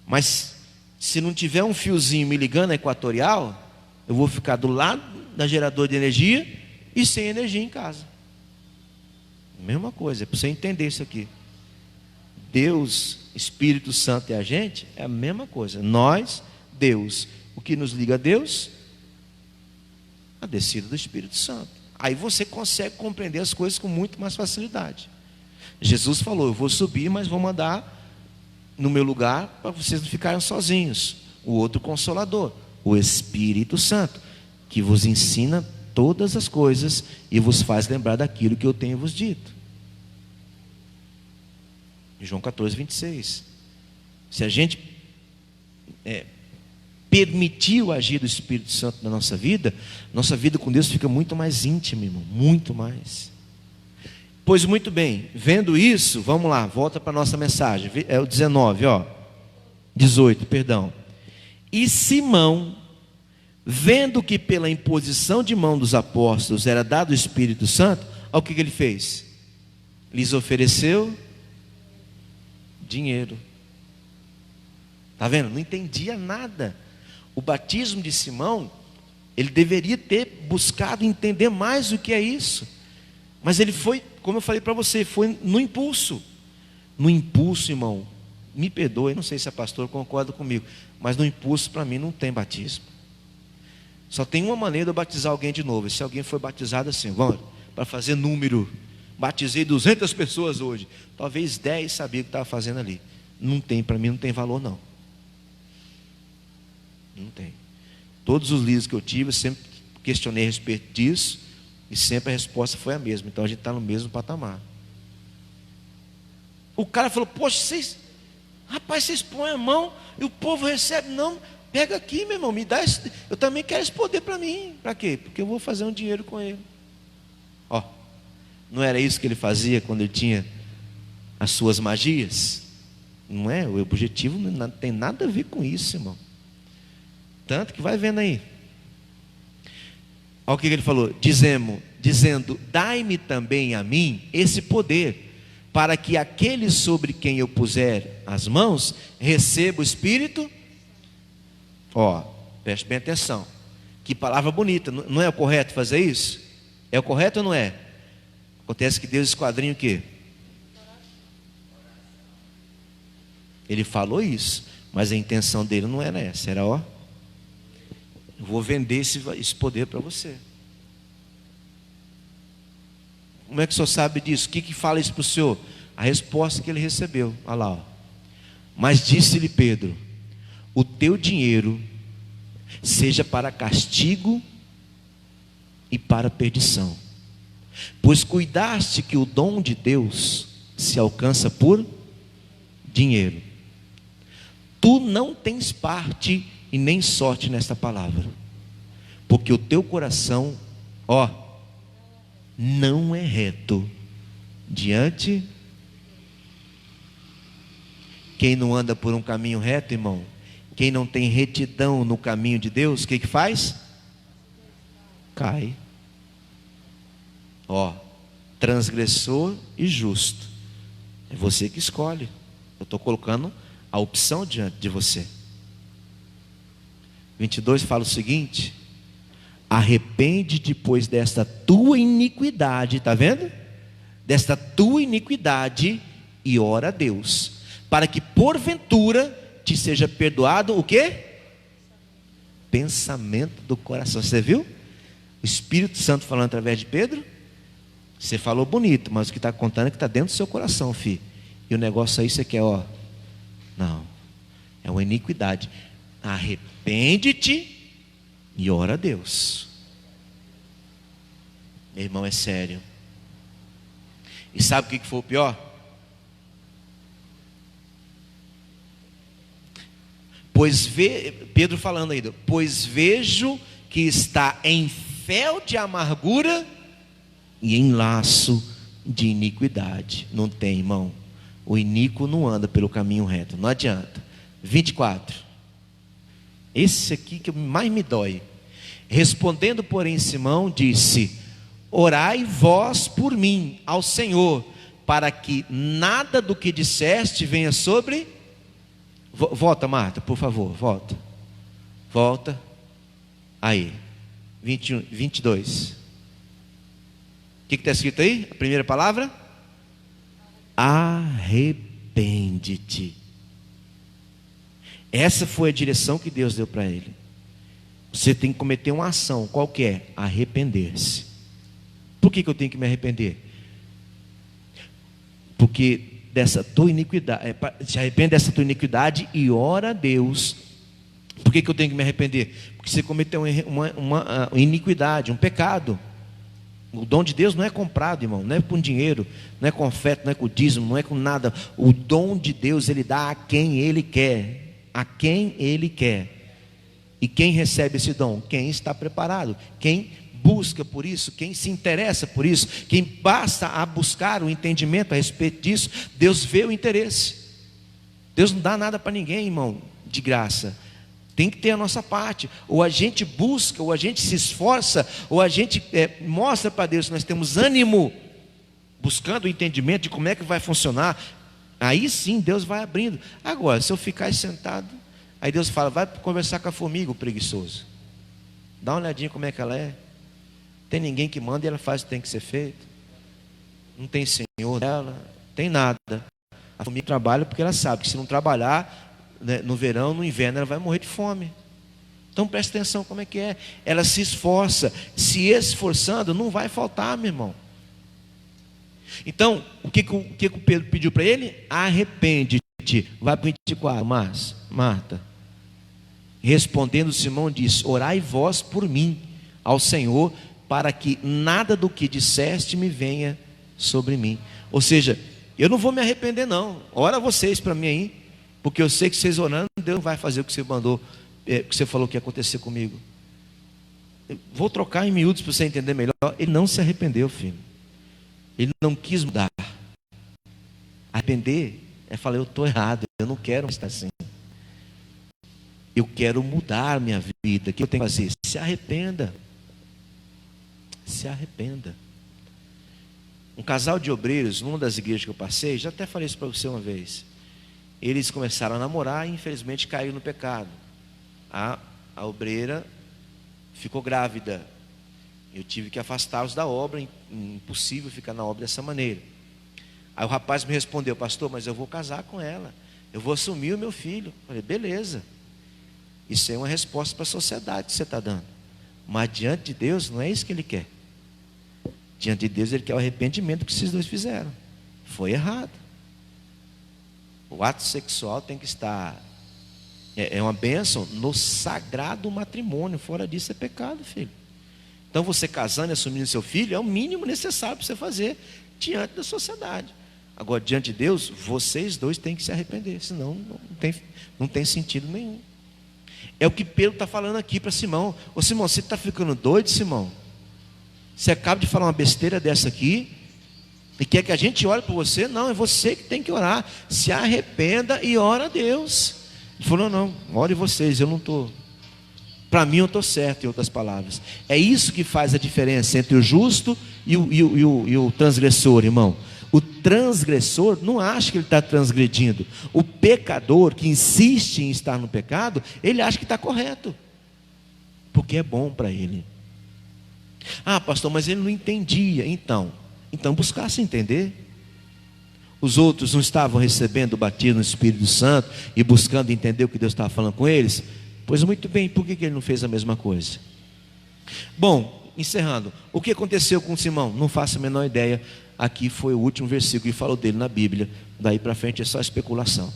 Mas se não tiver um fiozinho me ligando a Equatorial, eu vou ficar do lado da geradora de energia e sem energia em casa. Mesma coisa, é para você entender isso aqui. Deus, Espírito Santo e a gente é a mesma coisa. Nós, Deus. O que nos liga a Deus? A descida do Espírito Santo. Aí você consegue compreender as coisas com muito mais facilidade. Jesus falou: eu vou subir, mas vou mandar no meu lugar para vocês não ficarem sozinhos. O outro Consolador, o Espírito Santo, que vos ensina todas as coisas e vos faz lembrar daquilo que eu tenho vos dito. João 14, 26. Se a gente permitir o agir do Espírito Santo na nossa vida com Deus fica muito mais íntima, irmão, muito mais. Pois muito bem, vendo isso, vamos lá, volta para a nossa mensagem, é o 18, perdão. E Simão, vendo que pela imposição de mão dos apóstolos era dado o Espírito Santo, olha o que ele fez. Lhes ofereceu dinheiro. Está vendo? Não entendia nada. O batismo de Simão, ele deveria ter buscado entender mais o que é isso. Mas ele foi, como eu falei para você, foi no impulso. No impulso, irmão, me perdoe, não sei se a pastora concorda comigo, mas no impulso para mim não tem batismo. Só tem uma maneira de eu batizar alguém de novo. Se alguém foi batizado assim, vamos, para fazer número, batizei 200 pessoas hoje, talvez 10 sabiam o que estava fazendo ali. Não tem, para mim não tem valor não. Não tem. Todos os líderes que eu tive, eu sempre questionei a respeito disso, e sempre a resposta foi a mesma. Então a gente está no mesmo patamar. O cara falou: poxa, vocês põem a mão e o povo recebe. Não, pega aqui, meu irmão, me dá esse, eu também quero esse poder para mim. Para quê? Porque eu vou fazer um dinheiro com ele. Ó, não era isso que ele fazia quando ele tinha as suas magias? Não é? O objetivo não tem nada a ver com isso, irmão. Tanto que vai vendo aí. Olha o que ele falou: dizendo, dai-me também a mim esse poder, para que aquele sobre quem eu puser as mãos receba o Espírito. Ó, preste bem atenção. Que palavra bonita, não é o correto fazer isso? É o correto ou não é? Acontece que Deus esquadrinha o quê? Ele falou isso, mas a intenção dele não era essa, era ó, eu vou vender esse poder para você. Como é que o senhor sabe disso? O que fala isso para o senhor? A resposta que ele recebeu, olha lá ó. Mas disse-lhe Pedro: o teu dinheiro seja para castigo e para perdição, pois cuidaste que o dom de Deus se alcança por dinheiro. Tu não tens parte e nem sorte nesta palavra, porque o teu coração, ó, não é reto diante. Quem não anda por um caminho reto, irmão, Quem não tem retidão no caminho de Deus, o que faz? Cai. Ó, transgressor e justo. É você que escolhe. Eu estou colocando a opção diante de você. 22 fala o seguinte: arrepende depois desta tua iniquidade, está vendo? Desta tua iniquidade, e ora a Deus, para que porventura te seja perdoado o quê? Pensamento do coração. Você viu? O Espírito Santo falando através de Pedro. Você falou bonito, mas o que está contando é que está dentro do seu coração, filho. E o negócio aí você quer, ó. Não, é uma iniquidade. Arrepende-te e ora a Deus. Meu irmão, é sério. E sabe o que foi o pior? Pedro falando ainda, pois vejo que está em fel de amargura e em laço de iniquidade. Não tem, irmão. O iníquo não anda pelo caminho reto, não adianta. 24. Esse aqui que mais me dói. Respondendo, porém, Simão disse: orai vós por mim ao Senhor, para que nada do que disseste venha sobre... Volta, Marta, por favor, volta. Volta. Aí, 21, 22. O que está escrito aí? A primeira palavra? Arrepende-te. Essa foi a direção que Deus deu para ele. Você tem que cometer uma ação, qual que é? Arrepender-se. Por que eu tenho que me arrepender? Porque dessa tua iniquidade, se arrepende dessa tua iniquidade e ora a Deus. Por que eu tenho que me arrepender? Porque você cometeu uma iniquidade, um pecado. O dom de Deus não é comprado, irmão, não é com dinheiro, não é com oferta, não é com dízimo, não é com nada. O dom de Deus Ele dá a quem Ele quer, a quem Ele quer. E quem recebe esse dom? Quem está preparado, quem busca por isso, quem se interessa por isso, quem basta a buscar o entendimento a respeito disso. Deus vê o interesse. Deus não dá nada para ninguém, irmão, de graça. Tem que ter a nossa parte. Ou a gente busca, ou a gente se esforça, ou a gente mostra para Deus que nós temos ânimo, buscando o entendimento de como é que vai funcionar. Aí sim Deus vai abrindo. Agora, se eu ficar sentado, aí Deus fala: vai conversar com a formiga, o preguiçoso. Dá uma olhadinha como é que ela é. Tem ninguém que manda e ela faz o que tem que ser feito. Não tem senhor dela, tem nada. A formiga trabalha porque ela sabe que se não trabalhar, né, no verão, no inverno, ela vai morrer de fome. Então presta atenção como é que é. Ela se esforça, se esforçando, não vai faltar, meu irmão. Então, o que o Pedro pediu para ele? Arrepende-te. Vai para o 24, Marta. Respondendo Simão disse: orai vós por mim ao Senhor, para que nada do que disseste me venha sobre mim. Ou seja, eu não vou me arrepender não. Ora vocês para mim aí, porque eu sei que vocês orando, Deus vai fazer o que você mandou, o que você falou que ia acontecer comigo. Eu vou trocar em miúdos para você entender melhor. Ele não se arrependeu, filho. Ele não quis mudar. Arrepender é falar: eu estou errado, eu não quero estar assim. Eu quero mudar minha vida. O que eu tenho que fazer? Se arrependa. Se arrependa. Um casal de obreiros, numa das igrejas que eu passei, já até falei isso para você uma vez. Eles começaram a namorar e infelizmente caíram no pecado. A obreira ficou grávida. Eu tive que afastá-los da obra, impossível ficar na obra dessa maneira. Aí o rapaz me respondeu: pastor, mas eu vou casar com ela, eu vou assumir o meu filho. Eu falei: beleza. Isso é uma resposta para a sociedade que você está dando. Mas diante de Deus não é isso que Ele quer. Diante de Deus Ele quer o arrependimento que esses dois fizeram. Foi errado. O ato sexual tem que estar, é uma bênção no sagrado matrimônio. Fora disso é pecado, filho. Então você casando e assumindo seu filho é o mínimo necessário para você fazer diante da sociedade. Agora, diante de Deus, vocês dois têm que se arrepender, senão não tem sentido nenhum. É o que Pedro está falando aqui para Simão. Ô Simão, você está ficando doido, Simão? Você acaba de falar uma besteira dessa aqui e quer que a gente ore por você? Não, é você que tem que orar. Se arrependa e ora a Deus. Ele falou: não, ore vocês, eu não estou. Para mim eu estou certo, em outras palavras. É isso que faz a diferença entre o justo e o transgressor, irmão. O transgressor não acha que ele está transgredindo. O pecador que insiste em estar no pecado, ele acha que está correto, porque é bom para ele. Ah, pastor, mas ele não entendia. Então buscasse entender. Os outros não estavam recebendo o batismo no Espírito Santo e buscando entender o que Deus estava falando com eles? Pois muito bem, por que ele não fez a mesma coisa? Bom, encerrando, o que aconteceu com Simão? Não faço a menor ideia. Aqui foi o último versículo que falou dele na Bíblia. Daí para frente é só especulação.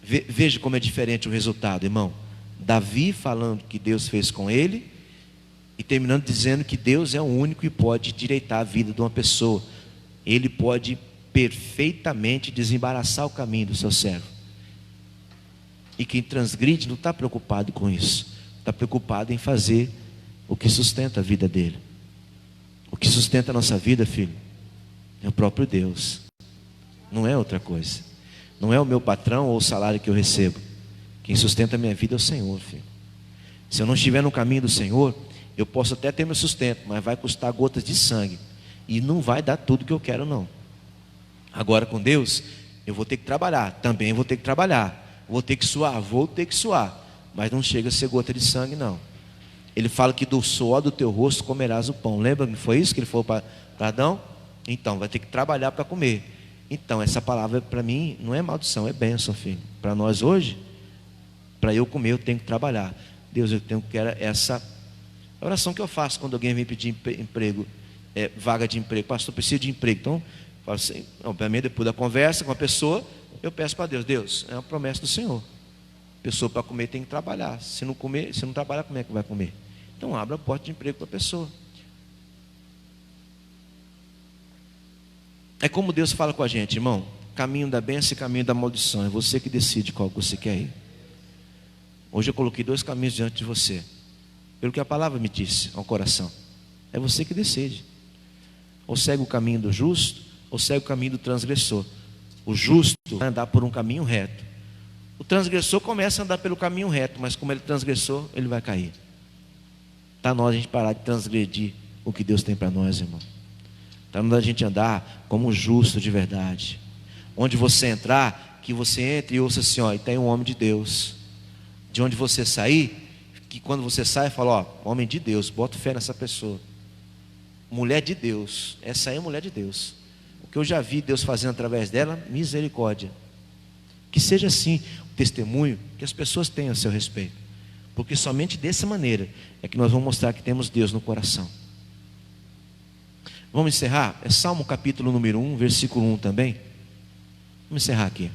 Veja como é diferente o resultado, irmão. Davi falando que Deus fez com ele e terminando dizendo que Deus é o único que pode direitar a vida de uma pessoa. Ele pode perfeitamente desembaraçar o caminho do seu servo. E quem transgride não está preocupado com isso. Está preocupado em fazer o que sustenta a vida dele. O que sustenta a nossa vida, filho, é o próprio Deus. Não é outra coisa. Não é o meu patrão ou o salário que eu recebo. Quem sustenta a minha vida é o Senhor, filho. Se eu não estiver no caminho do Senhor, eu posso até ter meu sustento, mas vai custar gotas de sangue. E não vai dar tudo que eu quero, não. Agora com Deus, eu vou ter que trabalhar. Também vou ter que trabalhar. Vou ter que suar. Mas não chega a ser gota de sangue, não. Ele fala que do suor do teu rosto comerás o pão. Lembra que foi isso que ele falou para Adão? Então, vai ter que trabalhar para comer. Então, essa palavra para mim não é maldição, é bênção, filho. Para nós hoje, para eu comer, eu tenho que trabalhar. Deus, eu tenho que quero essa oração que eu faço quando alguém vem pedir emprego, vaga de emprego. Pastor, preciso de emprego. Então, eu falo assim, obviamente, depois da conversa com a pessoa, eu peço para Deus: Deus, é uma promessa do Senhor. A pessoa para comer tem que trabalhar. Se não trabalhar, como é que vai comer? Então abra a porta de emprego para a pessoa. É como Deus fala com a gente, irmão: caminho da bênção e caminho da maldição. É você que decide qual que você quer ir. Hoje eu coloquei 2 caminhos diante de você, pelo que a palavra me disse ao coração. É você que decide. Ou segue o caminho do justo, ou segue o caminho do transgressor. O justo vai andar por um caminho reto. O transgressor começa a andar pelo caminho reto, mas como ele transgressor, ele vai cair. Está na hora de a gente parar de transgredir o que Deus tem para nós, irmão. Está na hora de a gente andar como justo de verdade. Onde você entrar, que você entre e ouça assim: ó, e tem um homem de Deus. De onde você sair, que quando você sai, fala: ó, homem de Deus, bota fé nessa pessoa. Mulher de Deus, essa aí é mulher de Deus. O que eu já vi Deus fazendo através dela, misericórdia. Que seja assim o testemunho que as pessoas tenham a seu respeito. Porque somente dessa maneira é que nós vamos mostrar que temos Deus no coração. Vamos encerrar? É Salmo capítulo número 1, versículo 1 também. Vamos encerrar aqui.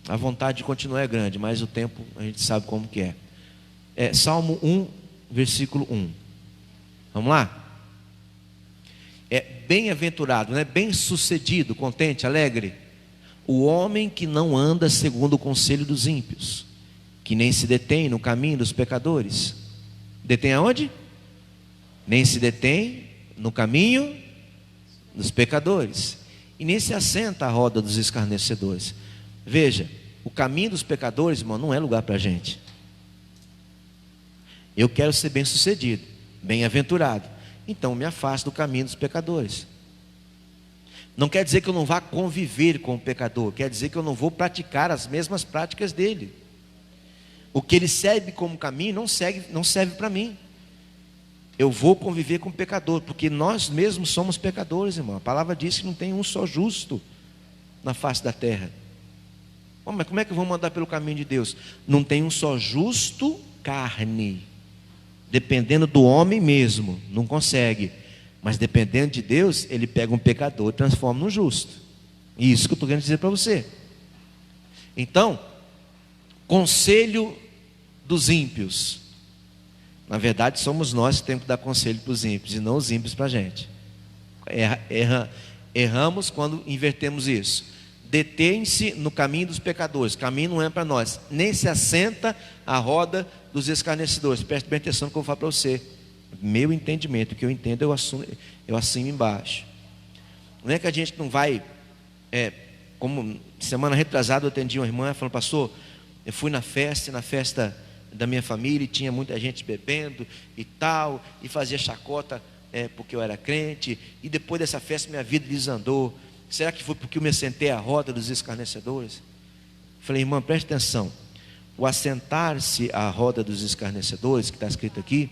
A vontade de continuar é grande, mas o tempo a gente sabe como que é. É Salmo 1, versículo 1. Vamos lá? É bem-aventurado, né? Bem-sucedido, contente, alegre, o homem que não anda segundo o conselho dos ímpios, que nem se detém no caminho dos pecadores. Detém aonde? Nem se detém no caminho dos pecadores, e nem se assenta à roda dos escarnecedores. Veja, o caminho dos pecadores, irmão, não é lugar para a gente. Eu quero ser bem-sucedido, bem-aventurado, então me afasto do caminho dos pecadores. Não quer dizer que eu não vá conviver com o pecador, quer dizer que eu não vou praticar as mesmas práticas dele. O que ele serve como caminho não serve para mim. Eu vou conviver com o pecador, porque nós mesmos somos pecadores, irmão. A palavra diz que não tem um só justo na face da terra. Mas como é que vamos andar pelo caminho de Deus? Não tem um só justo carne. Dependendo do homem mesmo, não consegue. Mas dependendo de Deus, ele pega um pecador e transforma num justo. Isso que eu estou querendo dizer para você. Então, conselho dos ímpios. Na verdade, somos nós que temos que dar conselho para os ímpios, e não os ímpios para a gente. Erramos quando invertemos isso. Detém-se no caminho dos pecadores. Caminho não é para nós. Nem se assenta à roda dos escarnecedores. Preste bem atenção no que eu vou falar para você. Meu entendimento, o que eu entendo, eu assino embaixo. Não é que a gente não vai, como semana retrasada eu atendi uma irmã, ela falou: pastor, eu fui na festa da minha família, e tinha muita gente bebendo e tal, e fazia chacota porque eu era crente, e depois dessa festa minha vida desandou. Será que foi porque eu me assentei à roda dos escarnecedores? Falei: irmã, preste atenção, o assentar-se à roda dos escarnecedores, que está escrito aqui,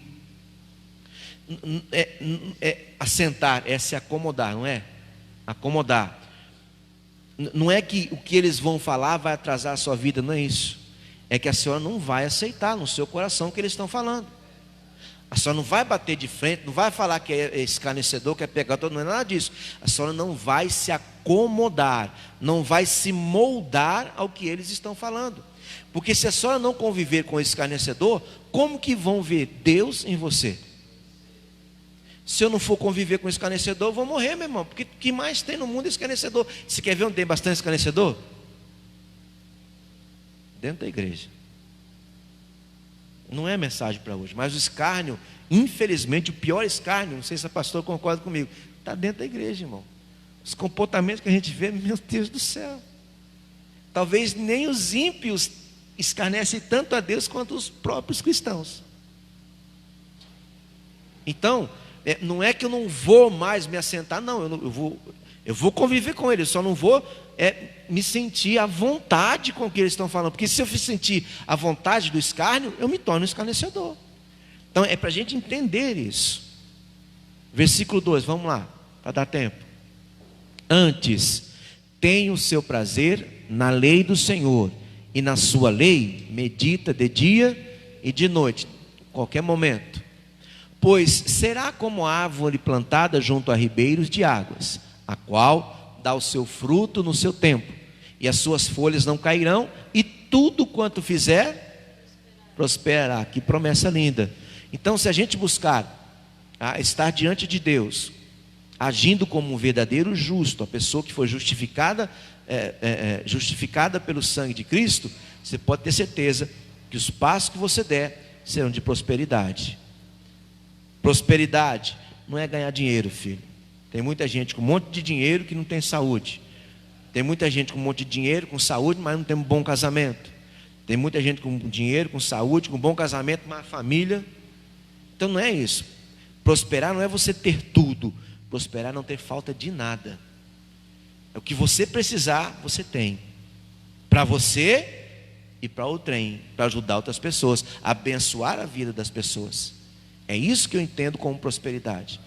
assentar é se acomodar, não é? Acomodar. Não é que o que eles vão falar vai atrasar a sua vida, não é isso. É que a senhora não vai aceitar no seu coração o que eles estão falando. A senhora não vai bater de frente, não vai falar que é escarnecedor, que é pecador, não é nada disso. A senhora não vai se acomodar, não vai se moldar ao que eles estão falando. Porque se a senhora não conviver com esse escarnecedor, como que vão ver Deus em você? Se eu não for conviver com escarnecedor, eu vou morrer, meu irmão. Porque o que mais tem no mundo é escarnecedor. Você quer ver onde tem bastante escarnecedor? Dentro da igreja. Não é mensagem para hoje, mas o escárnio, infelizmente, o pior escárnio, não sei se a pastora concorda comigo, está dentro da igreja, irmão. Os comportamentos que a gente vê, meu Deus do céu. Talvez nem os ímpios escarnecem tanto a Deus quanto os próprios cristãos. Então, não é que eu não vou mais me assentar, não, eu vou conviver com eles, só não vou me sentir à vontade com o que eles estão falando, porque se eu me sentir à vontade do escárnio, eu me torno escarnecedor. Então é para a gente entender isso. Versículo 2, vamos lá, para dar tempo. Antes, tenha o seu prazer na lei do Senhor, e na sua lei medita de dia e de noite, qualquer momento. Pois será como árvore plantada junto a ribeiros de águas, a qual dá o seu fruto no seu tempo, e as suas folhas não cairão, e tudo quanto fizer prosperará. Que promessa linda. Então, se a gente buscar estar diante de Deus, agindo como um verdadeiro justo, a pessoa que foi justificada pelo sangue de Cristo, você pode ter certeza que os passos que você der serão de prosperidade. Prosperidade não é ganhar dinheiro, filho. Tem muita gente com um monte de dinheiro que não tem saúde. Tem muita gente com um monte de dinheiro, com saúde, mas não tem um bom casamento. Tem muita gente com dinheiro, com saúde, com um bom casamento, mas família. Então não é isso. Prosperar não é você ter tudo. Prosperar é não ter falta de nada. É o que você precisar, você tem. Para você e para outrem, para ajudar outras pessoas, abençoar a vida das pessoas. É isso que eu entendo como prosperidade.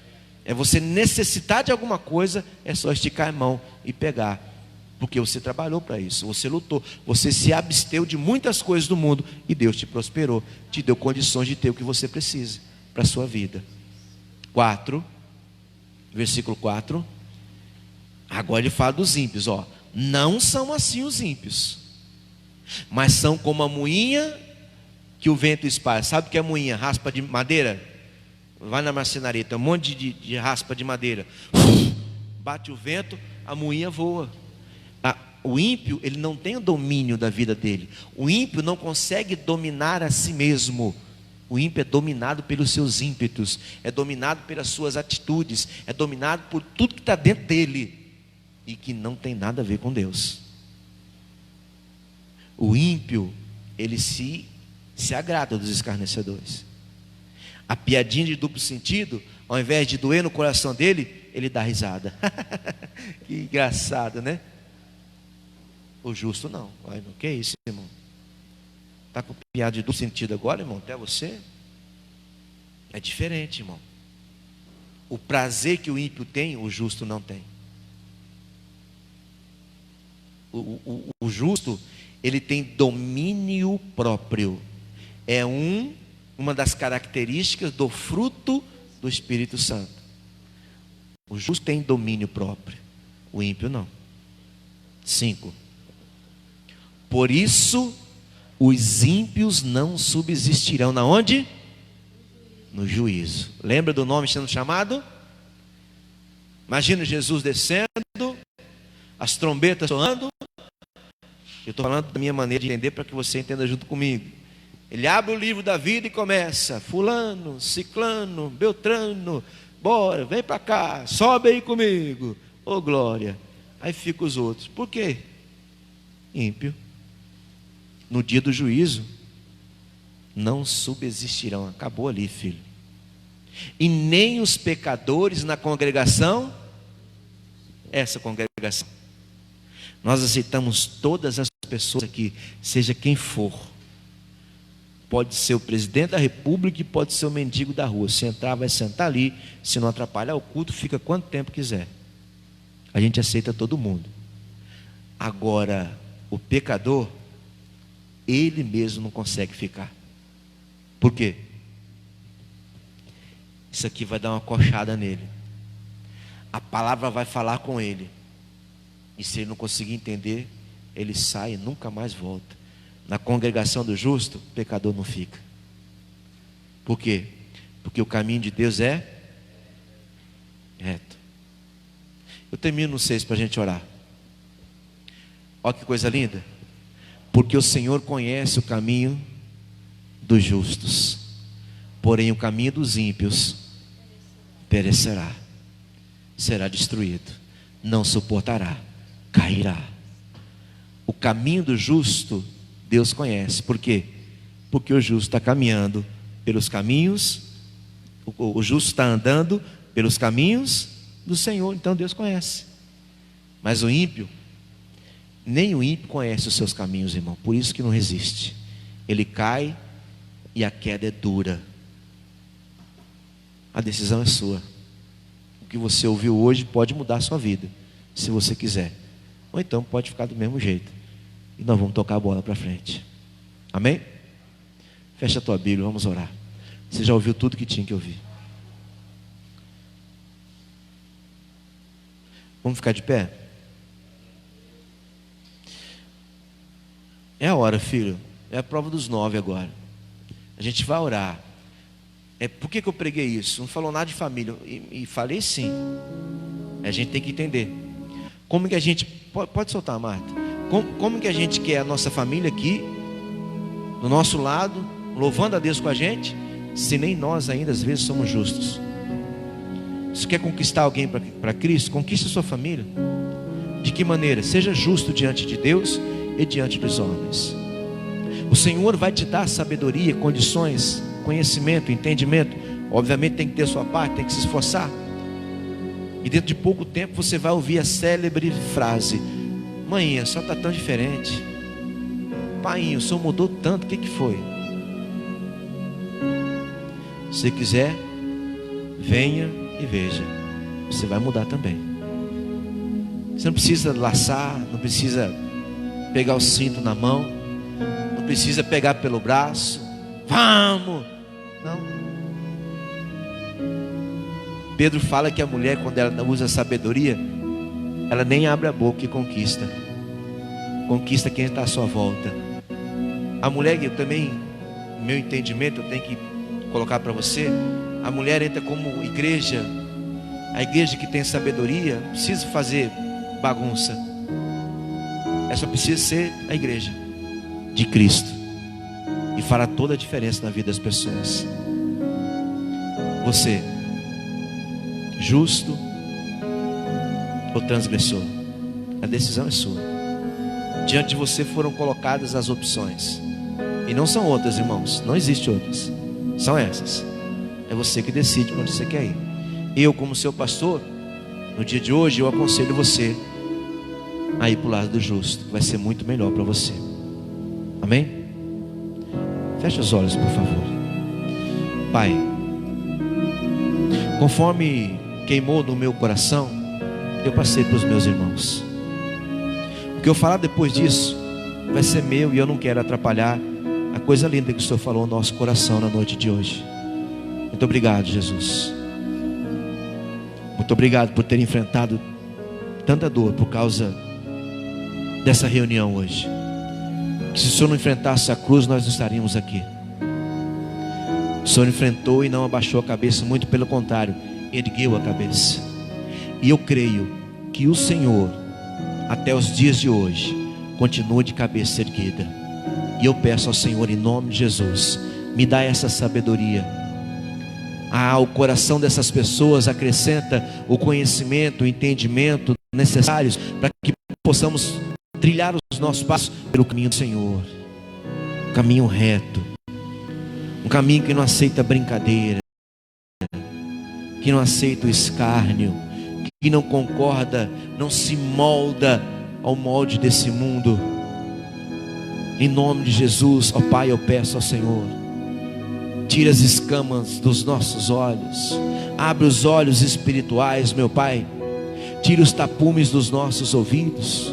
É você necessitar de alguma coisa, é só esticar a mão e pegar. Porque você trabalhou para isso, você lutou, você se absteu de muitas coisas do mundo e Deus te prosperou, te deu condições de ter o que você precisa para a sua vida. 4, versículo 4. Agora ele fala dos ímpios, não são assim os ímpios, mas são como a moinha que o vento espalha. Sabe o que é moinha? Raspa de madeira? Vai na marcenaria, tem um monte de raspa de madeira, bate o vento, a moinha voa. O ímpio, ele não tem o domínio da vida dele. O ímpio não consegue dominar a si mesmo. O ímpio é dominado pelos seus ímpetos, é dominado pelas suas atitudes, é dominado por tudo que está dentro dele e que não tem nada a ver com Deus. O ímpio, ele se agrada dos escarnecedores. A piadinha de duplo sentido, ao invés de doer no coração dele, ele dá risada. Que engraçado, né? O justo não. Ai, não. Que isso, irmão? Está com piada de duplo sentido agora, irmão? Até você? É diferente, irmão. O prazer que o ímpio tem, o justo não tem. O justo, ele tem domínio próprio. É uma das características do fruto do Espírito Santo. O justo tem domínio próprio, o ímpio não. 5. Por isso os ímpios não subsistirão na onde? No juízo. Lembra do nome sendo chamado? Imagina Jesus descendo, as trombetas soando. Eu estou falando da minha maneira de entender para que você entenda junto comigo. Ele abre o livro da vida e começa: fulano, ciclano, beltrano, bora, vem para cá, sobe aí comigo, ô glória. Aí ficam os outros. Por quê? ímpio, no dia do juízo, não subsistirão. Acabou ali, filho. E nem os pecadores na congregação, essa congregação. Nós aceitamos todas as pessoas aqui, seja quem for. Pode ser o presidente da república e pode ser o mendigo da rua. Se entrar, vai sentar ali. Se não atrapalhar o culto, fica quanto tempo quiser. A gente aceita todo mundo. Agora, o pecador, ele mesmo não consegue ficar. Por quê? Isso aqui vai dar uma coxada nele. A palavra vai falar com ele. E se ele não conseguir entender, ele sai e nunca mais volta. Na congregação do justo, o pecador não fica. Por quê? Porque o caminho de Deus é reto. Eu termino no 6 para a gente orar. Olha que coisa linda. Porque o Senhor conhece o caminho dos justos, porém o caminho dos ímpios perecerá, será destruído, não suportará, cairá. O caminho do justo Deus conhece. Por quê? Porque o justo está caminhando pelos caminhos, o justo está andando pelos caminhos do Senhor, então Deus conhece. Mas o ímpio, nem o ímpio conhece os seus caminhos, irmão, por isso que não resiste. Ele cai e a queda é dura. A decisão é sua. O que você ouviu hoje pode mudar a sua vida, se você quiser, ou então pode ficar do mesmo jeito, e nós vamos tocar a bola para frente. Amém? Fecha a tua Bíblia, vamos orar. Você já ouviu tudo que tinha que ouvir. Vamos ficar de pé? É a hora, filho. É a prova dos 9 agora. A gente vai orar. Por que eu preguei isso? Não falou nada de família. E falei sim. A gente tem que entender. Como que a gente... Pode soltar, Marta. Como que a gente quer a nossa família aqui, do nosso lado, louvando a Deus com a gente, se nem nós ainda às vezes somos justos? Se quer conquistar alguém para Cristo, conquiste a sua família. De que maneira? Seja justo diante de Deus e diante dos homens. O Senhor vai te dar sabedoria, condições, conhecimento, entendimento. Obviamente tem que ter a sua parte, tem que se esforçar. E dentro de pouco tempo você vai ouvir a célebre frase: mãinha, só está tão diferente. Painho, o senhor mudou tanto, o que foi? Se quiser, venha e veja. Você vai mudar também. Você não precisa laçar, não precisa pegar o cinto na mão, não precisa pegar pelo braço. Vamos! Não. Pedro fala que a mulher, quando ela usa sabedoria, ela nem abre a boca e conquista. Conquista quem está à sua volta. A mulher, eu também, meu entendimento, eu tenho que colocar para você. A mulher entra como igreja. A igreja que tem sabedoria não precisa fazer bagunça. Ela só precisa ser a igreja de Cristo, e fará toda a diferença na vida das pessoas. Você, justo ou transgressor? A decisão é sua. Diante de você foram colocadas as opções, e não são outras, irmãos. Não existe outras, são essas. É você que decide onde você quer ir. Eu, como seu pastor, no dia de hoje eu aconselho você a ir para o lado do justo, que vai ser muito melhor para você. Amém? Feche os olhos, por favor. Pai, conforme queimou no meu coração, eu passei para os meus irmãos. O que eu falar depois disso vai ser meu, e eu não quero atrapalhar a coisa linda que o Senhor falou no nosso coração na noite de hoje. Muito obrigado, Jesus. Muito obrigado por ter enfrentado tanta dor por causa dessa reunião hoje. Que se o Senhor não enfrentasse a cruz, nós não estaríamos aqui. O Senhor enfrentou e não abaixou a cabeça, muito pelo contrário, ergueu a cabeça. E eu creio que o Senhor, até os dias de hoje, continua de cabeça erguida. E eu peço ao Senhor, em nome de Jesus, me dá essa sabedoria. Ao coração dessas pessoas acrescenta o conhecimento, o entendimento necessários para que possamos trilhar os nossos passos pelo caminho do Senhor, um caminho reto, um caminho que não aceita brincadeira, que não aceita o escárnio, que não concorda, não se molda ao molde desse mundo. Em nome de Jesus, ó Pai, eu peço ao Senhor, tira as escamas dos nossos olhos, abre os olhos espirituais, meu Pai, tira os tapumes dos nossos ouvidos,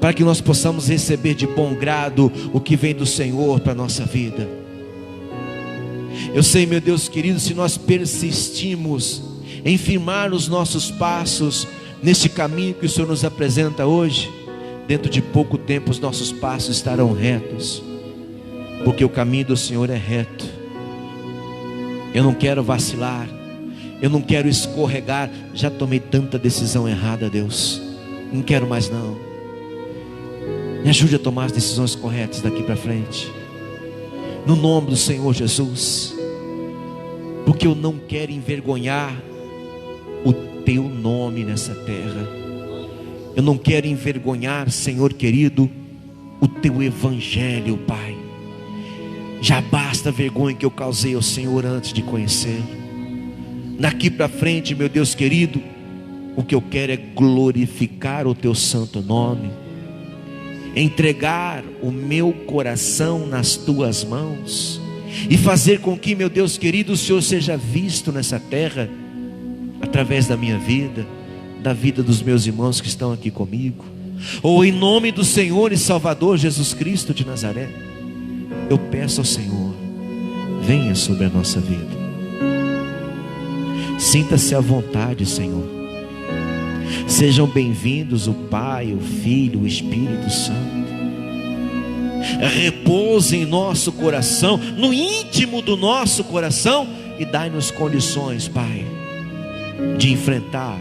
para que nós possamos receber de bom grado o que vem do Senhor para a nossa vida. Eu sei, meu Deus querido, se nós persistimos em firmar os nossos passos neste caminho que o Senhor nos apresenta hoje, dentro de pouco tempo os nossos passos estarão retos, porque o caminho do Senhor é reto. Eu não quero vacilar, eu não quero escorregar. Já tomei tanta decisão errada, Deus, não quero mais não. Me ajude a tomar as decisões corretas daqui para frente, no nome do Senhor Jesus, porque eu não quero envergonhar o teu nome nessa terra. Eu não quero envergonhar, Senhor querido, o teu evangelho, Pai. Já basta a vergonha que eu causei ao Senhor antes de conhecê-lo. Daqui para frente, meu Deus querido, o que eu quero é glorificar o teu santo nome, entregar o meu coração nas tuas mãos e fazer com que, meu Deus querido, o Senhor seja visto nessa terra através da minha vida, da vida dos meus irmãos que estão aqui comigo. Ou em nome do Senhor e Salvador Jesus Cristo de Nazaré, eu peço ao Senhor, venha sobre a nossa vida. Sinta-se à vontade, Senhor. Sejam bem-vindos o Pai, o Filho, o Espírito Santo. Repouse em nosso coração, no íntimo do nosso coração, e dai-nos condições, Pai, de enfrentar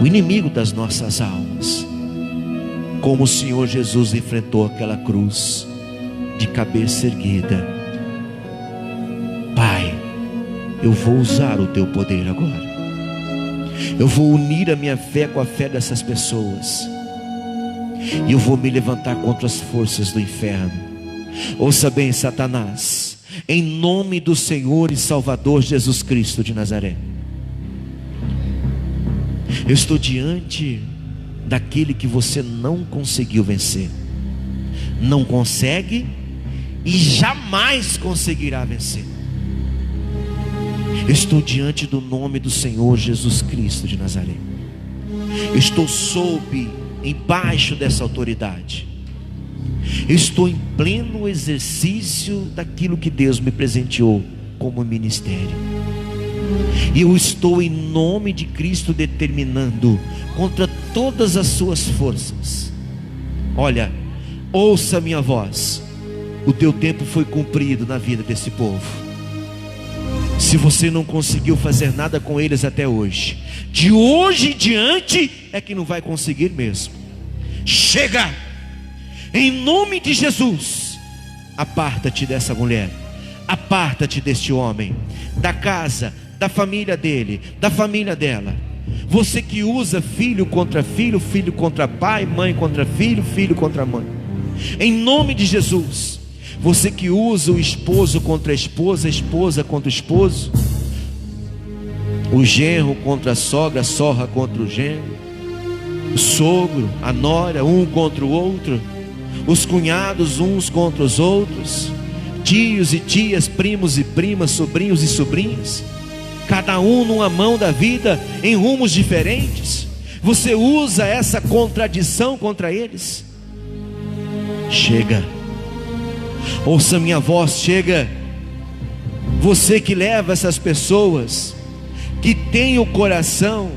o inimigo das nossas almas, como o Senhor Jesus enfrentou aquela cruz de cabeça erguida. Pai, eu vou usar o teu poder agora. Eu vou unir a minha fé com a fé dessas pessoas, e eu vou me levantar contra as forças do inferno. Ouça bem, Satanás, em nome do Senhor e Salvador Jesus Cristo de Nazaré, eu estou diante daquele que você não conseguiu vencer, não consegue e jamais conseguirá vencer. Eu estou diante do nome do Senhor Jesus Cristo de Nazaré. Eu estou embaixo dessa autoridade. Eu estou em pleno exercício daquilo que Deus me presenteou como ministério. E eu estou em nome de Cristo determinando contra todas as suas forças. Olha, ouça a minha voz. O teu tempo foi cumprido na vida desse povo. Se você não conseguiu fazer nada com eles até hoje, de hoje em diante é que não vai conseguir mesmo. Chega! Em nome de Jesus, aparta-te dessa mulher, aparta-te deste homem, da casa, da família dele, da família dela. Você que usa filho contra filho, filho contra pai, mãe contra filho, filho contra mãe, em nome de Jesus. Você que usa o esposo contra a esposa, esposa contra o esposo, o genro contra a sogra contra o genro, o sogro, a nora, um contra o outro, os cunhados uns contra os outros, tios e tias, primos e primas, sobrinhos e sobrinhas, cada um numa mão da vida, em rumos diferentes. Você usa essa contradição contra eles. Chega. Ouça minha voz, chega. Você que leva essas pessoas, que tem o coração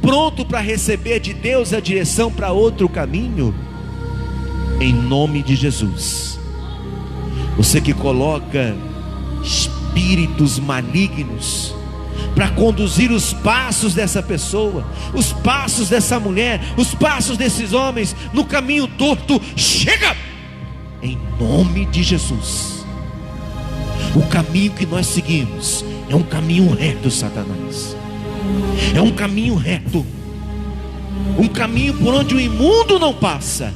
pronto para receber de Deus a direção para outro caminho, em nome de Jesus. Você que coloca espíritos malignos para conduzir os passos dessa pessoa, os passos dessa mulher, os passos desses homens no caminho torto, chega! Em nome de Jesus. O caminho que nós seguimos é um caminho reto, Satanás. É um caminho reto. um caminho por onde o imundo não passa,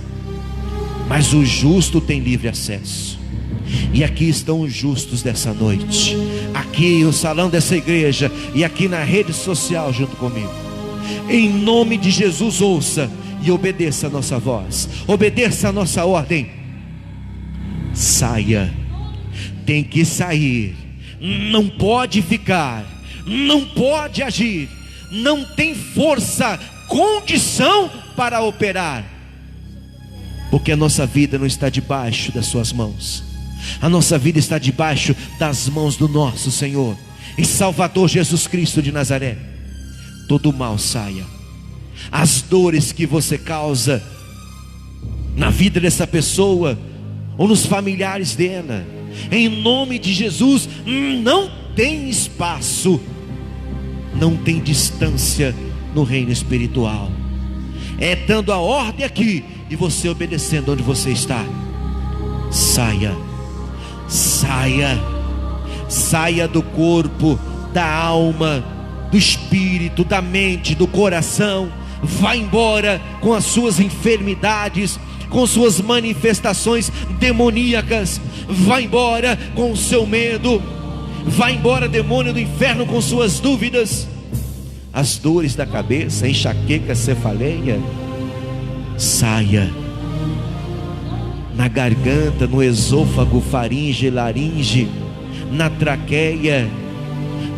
mas o justo tem livre acesso. E aqui estão os justos dessa noite, aqui no salão dessa igreja e aqui na rede social junto comigo. Em nome de Jesus, ouça e obedeça a nossa voz, obedeça a nossa ordem. Saia, tem que sair, não pode ficar, não pode agir, não tem força, condição para operar, porque a nossa vida não está debaixo das suas mãos, a nossa vida está debaixo das mãos do nosso Senhor e Salvador Jesus Cristo de Nazaré. Todo mal saia, as dores que você causa na vida dessa pessoa ou nos familiares dela, em nome de Jesus, não tem espaço, não tem distância no reino espiritual. É dando a ordem aqui e você obedecendo onde você está. Saia, saia, saia do corpo, da alma, do espírito, da mente, do coração. Vá embora com as suas enfermidades, com suas manifestações demoníacas. Vá embora com o seu medo. Vá embora, demônio do inferno, com suas dúvidas, as dores da cabeça, enxaqueca, cefaleia. Saia na garganta, no esôfago, faringe, laringe, na traqueia,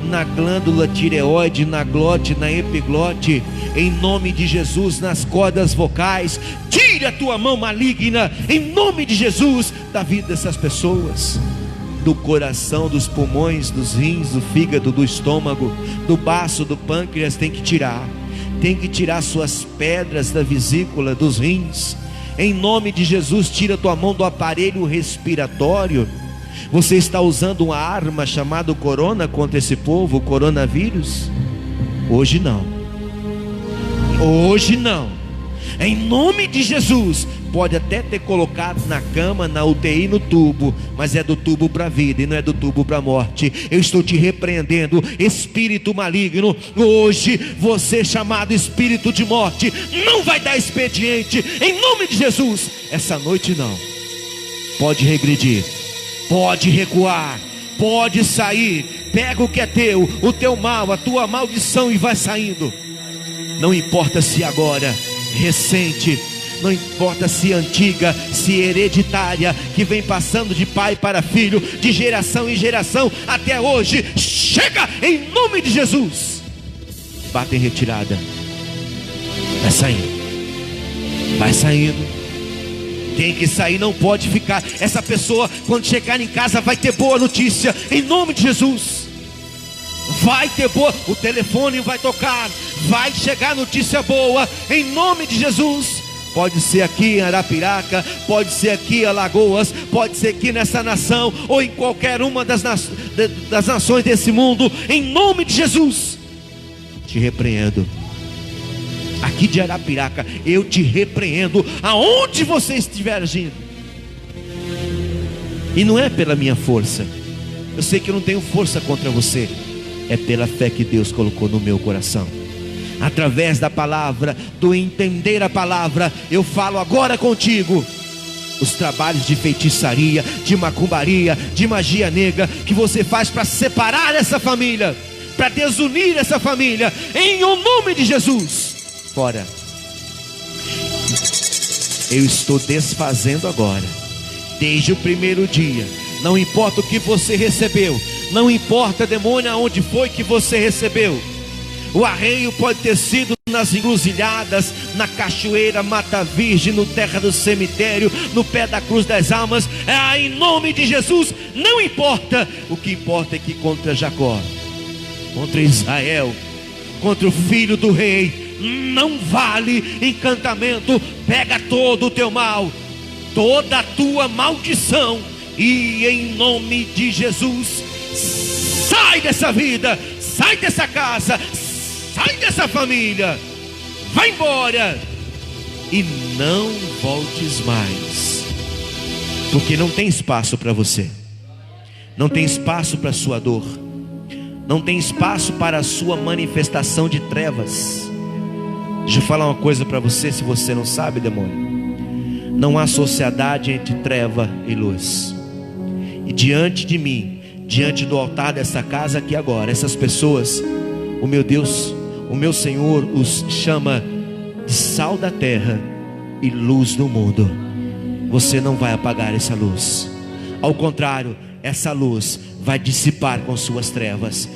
na glândula tireoide, na glote, na epiglote, em nome de Jesus, nas cordas vocais. Tire a tua mão maligna, em nome de Jesus, da vida dessas pessoas, do coração, dos pulmões, dos rins, do fígado, do estômago, do baço, do pâncreas. Tem que tirar suas pedras da vesícula, dos rins, em nome de Jesus. Tira a tua mão do aparelho respiratório. Você está usando uma arma chamada corona contra esse povo, o coronavírus? Hoje não, hoje não, em nome de Jesus. Pode até ter colocado na cama, na UTI, no tubo, mas é do tubo para a vida e não é do tubo para a morte. Eu estou te repreendendo, espírito maligno. Hoje você, chamado espírito de morte, não vai dar expediente, em nome de Jesus. Essa noite não. Pode regredir, pode recuar, pode sair. Pega o que é teu, o teu mal, a tua maldição, e vai saindo. Não importa se agora, recente, não importa se antiga, se hereditária, que vem passando de pai para filho, de geração em geração, até hoje. Chega em nome de Jesus. Bata em retirada. Vai saindo, vai saindo. Tem que sair, não pode ficar. Essa pessoa, quando chegar em casa, vai ter boa notícia, em nome de Jesus. Vai ter boa, o telefone vai tocar, vai chegar notícia boa, em nome de Jesus. Pode ser aqui em Arapiraca, pode ser aqui em Alagoas, pode ser aqui nessa nação, ou em qualquer uma das nações desse mundo, em nome de Jesus. Te repreendo. Aqui de Arapiraca, eu te repreendo, aonde você estiver agindo. E não é pela minha força, eu sei que eu não tenho força contra você, é pela fé que Deus colocou no meu coração. Através da palavra, do entender a palavra, eu falo agora contigo. Os trabalhos de feitiçaria, de macumbaria, de magia negra, que você faz para separar essa família, para desunir essa família, em o nome de Jesus, fora. Eu estou desfazendo agora, desde o primeiro dia. Não importa o que você recebeu, não importa, demônio, aonde foi que você recebeu. O arreio pode ter sido nas encruzilhadas, na cachoeira, Mata Virgem, no terra do cemitério, no pé da cruz das almas. Em nome de Jesus, não importa. O que importa é que contra Jacó, contra Israel, contra o filho do rei, não vale encantamento. Pega todo o teu mal, toda a tua maldição, e em nome de Jesus, sai dessa vida, sai dessa casa, sai dessa família, vai embora e não voltes mais, porque não tem espaço para você, não tem espaço para a sua dor, não tem espaço para a sua manifestação de trevas, Deixa eu falar uma coisa para você, se você não sabe, demônio. Não há sociedade entre treva e luz. E diante de mim, diante do altar dessa casa aqui agora, essas pessoas, o meu Deus, o meu Senhor os chama de sal da terra e luz do mundo. Você não vai apagar essa luz. Ao contrário, essa luz vai dissipar com suas trevas.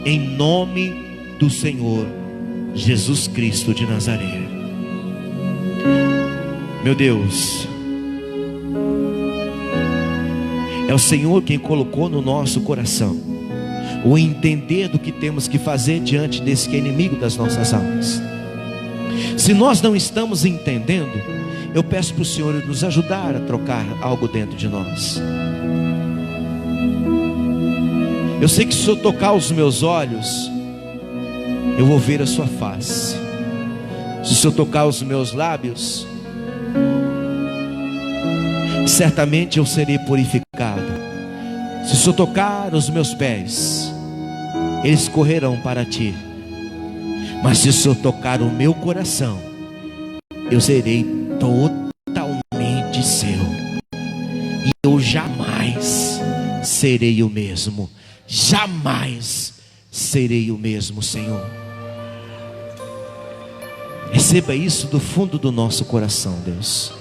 Em nome do Senhor Jesus Cristo de Nazaré. Meu Deus, é o Senhor quem colocou no nosso coração o entender do que temos que fazer diante desse que é inimigo das nossas almas. Se nós não estamos entendendo, eu peço para o Senhor nos ajudar a trocar algo dentro de nós. Eu sei que se eu tocar os meus olhos, eu vou ver a sua face. Se eu tocar os meus lábios, certamente eu serei purificado. Se eu tocar os meus pés, eles correrão para ti. Mas se eu tocar o meu coração, eu serei totalmente seu. E eu jamais serei o mesmo. Jamais serei o mesmo, Senhor. Receba isso do fundo do nosso coração, Deus.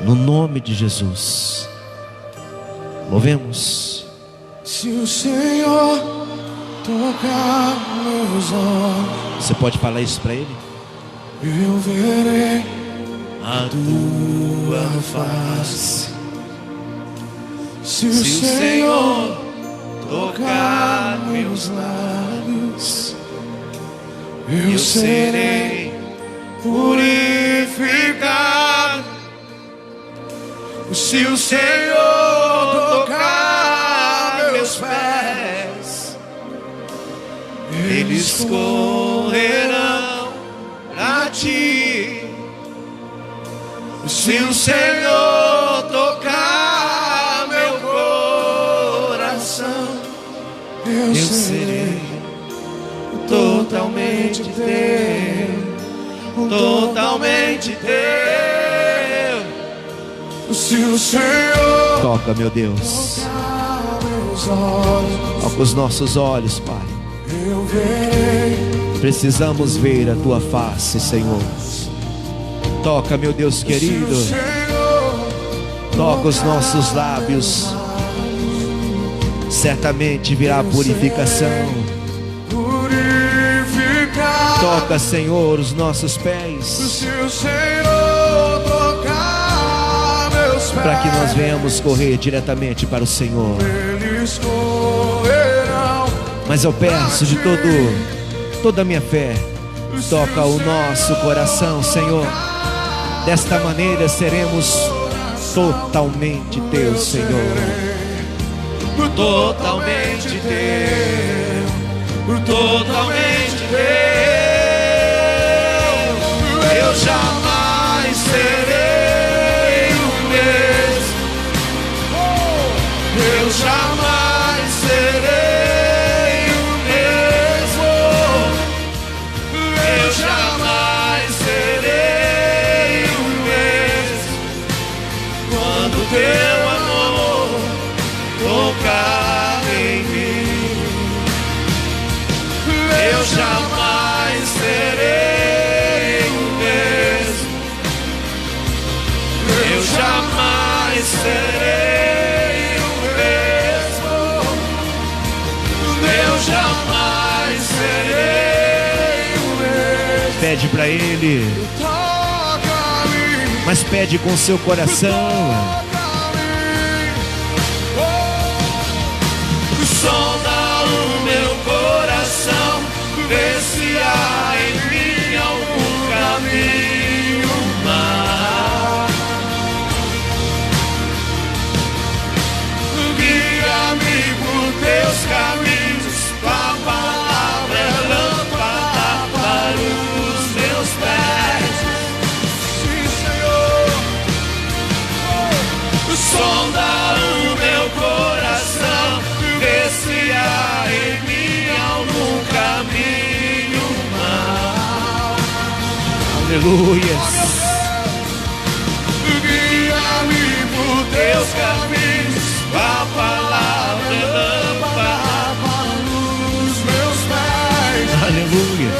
No nome de Jesus. Louvemos. Se o Senhor tocar meus olhos, você pode falar isso para Ele? Eu verei a tua face. Se o Senhor tocar meus lábios, eu serei purificado. Se o Senhor tocar meus pés, eles correrão pra ti. Se o Senhor tocar meu coração, eu serei totalmente teu, totalmente teu. Se o Senhor toca, meu Deus, toca os nossos olhos, Pai. Eu verei. Precisamos ver a tua face, Senhor. Toca, meu Deus querido. Toca os nossos lábios. Certamente virá purificação. Toca, Senhor, os nossos pés, para que nós venhamos correr diretamente para o Senhor. Mas eu peço de toda a minha fé, toca o nosso coração, Senhor. Desta maneira seremos totalmente teus, Senhor. Totalmente teu, totalmente teu. Eu jamais serei o mesmo. Eu jamais serei o mesmo. Eu jamais serei o mesmo. Quando teu amor tocar em mim, eu jamais serei o mesmo. Eu jamais serei o mesmo. Eu jamais serei o mesmo. Pede para Ele, Toca-me, mas pede com seu coração. sonda o meu coração, vê se há em mim algum caminho mau. Guia-me por teus caminhos, tua palavra é lâmpada para os meus pés. Sim, Senhor. Sonda o meu coração, vê se há Aleluia. Guia-me por teus caminhos, a palavra é lâmpada para os meus pés. Aleluia.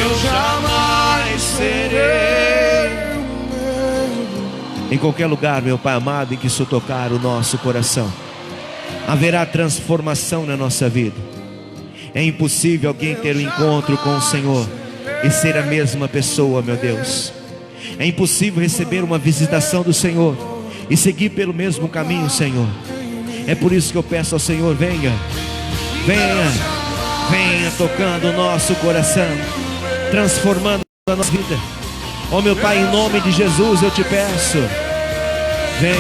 Eu jamais serei. Em qualquer lugar, meu Pai amado, em que isso tocar o nosso coração, haverá transformação na nossa vida. É impossível alguém ter um encontro com o Senhor e ser a mesma pessoa, meu Deus. É impossível receber uma visitação do Senhor e seguir pelo mesmo caminho, Senhor. É por isso que eu peço ao Senhor, venha, venha, venha tocando o nosso coração, transformando a nossa vida. Ó meu Pai, em nome de Jesus eu te peço, vem,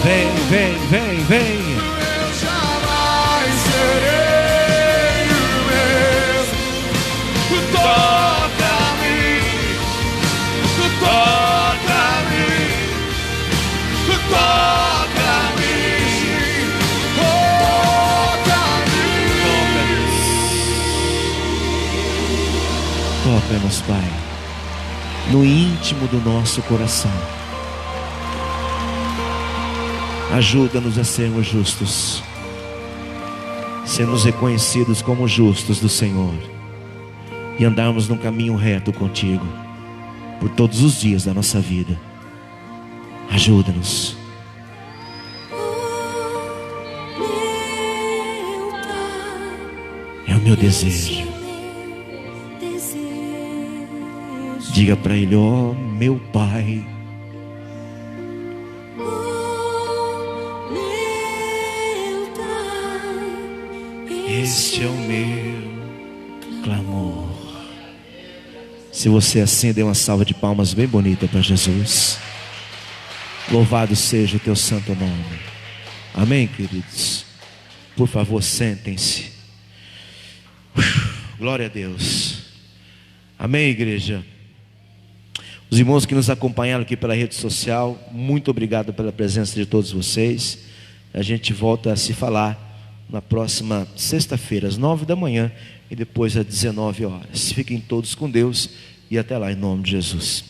vem, vem, vem, vem. Jamais serei o mesmo. Toca-me, toca-me, toca-me, toca-me. Toca-nos, Pai, no íntimo do nosso coração. Ajuda-nos a sermos justos, sermos reconhecidos como justos do Senhor e andarmos num caminho reto contigo por todos os dias da nossa vida. Ajuda-nos. É o meu desejo. Diga para Ele, ó meu Pai, este é o meu clamor. Se você assim, dê uma salva de palmas bem bonita para Jesus. Louvado seja o teu santo nome. Amém, queridos? Por favor, sentem-se. Glória a Deus. Amém, igreja. Os irmãos que nos acompanharam aqui pela rede social, muito obrigado pela presença de todos vocês. A gente volta a se falar na próxima sexta-feira, às 9 da manhã e depois às 19 horas. Fiquem todos com Deus e até lá, em nome de Jesus.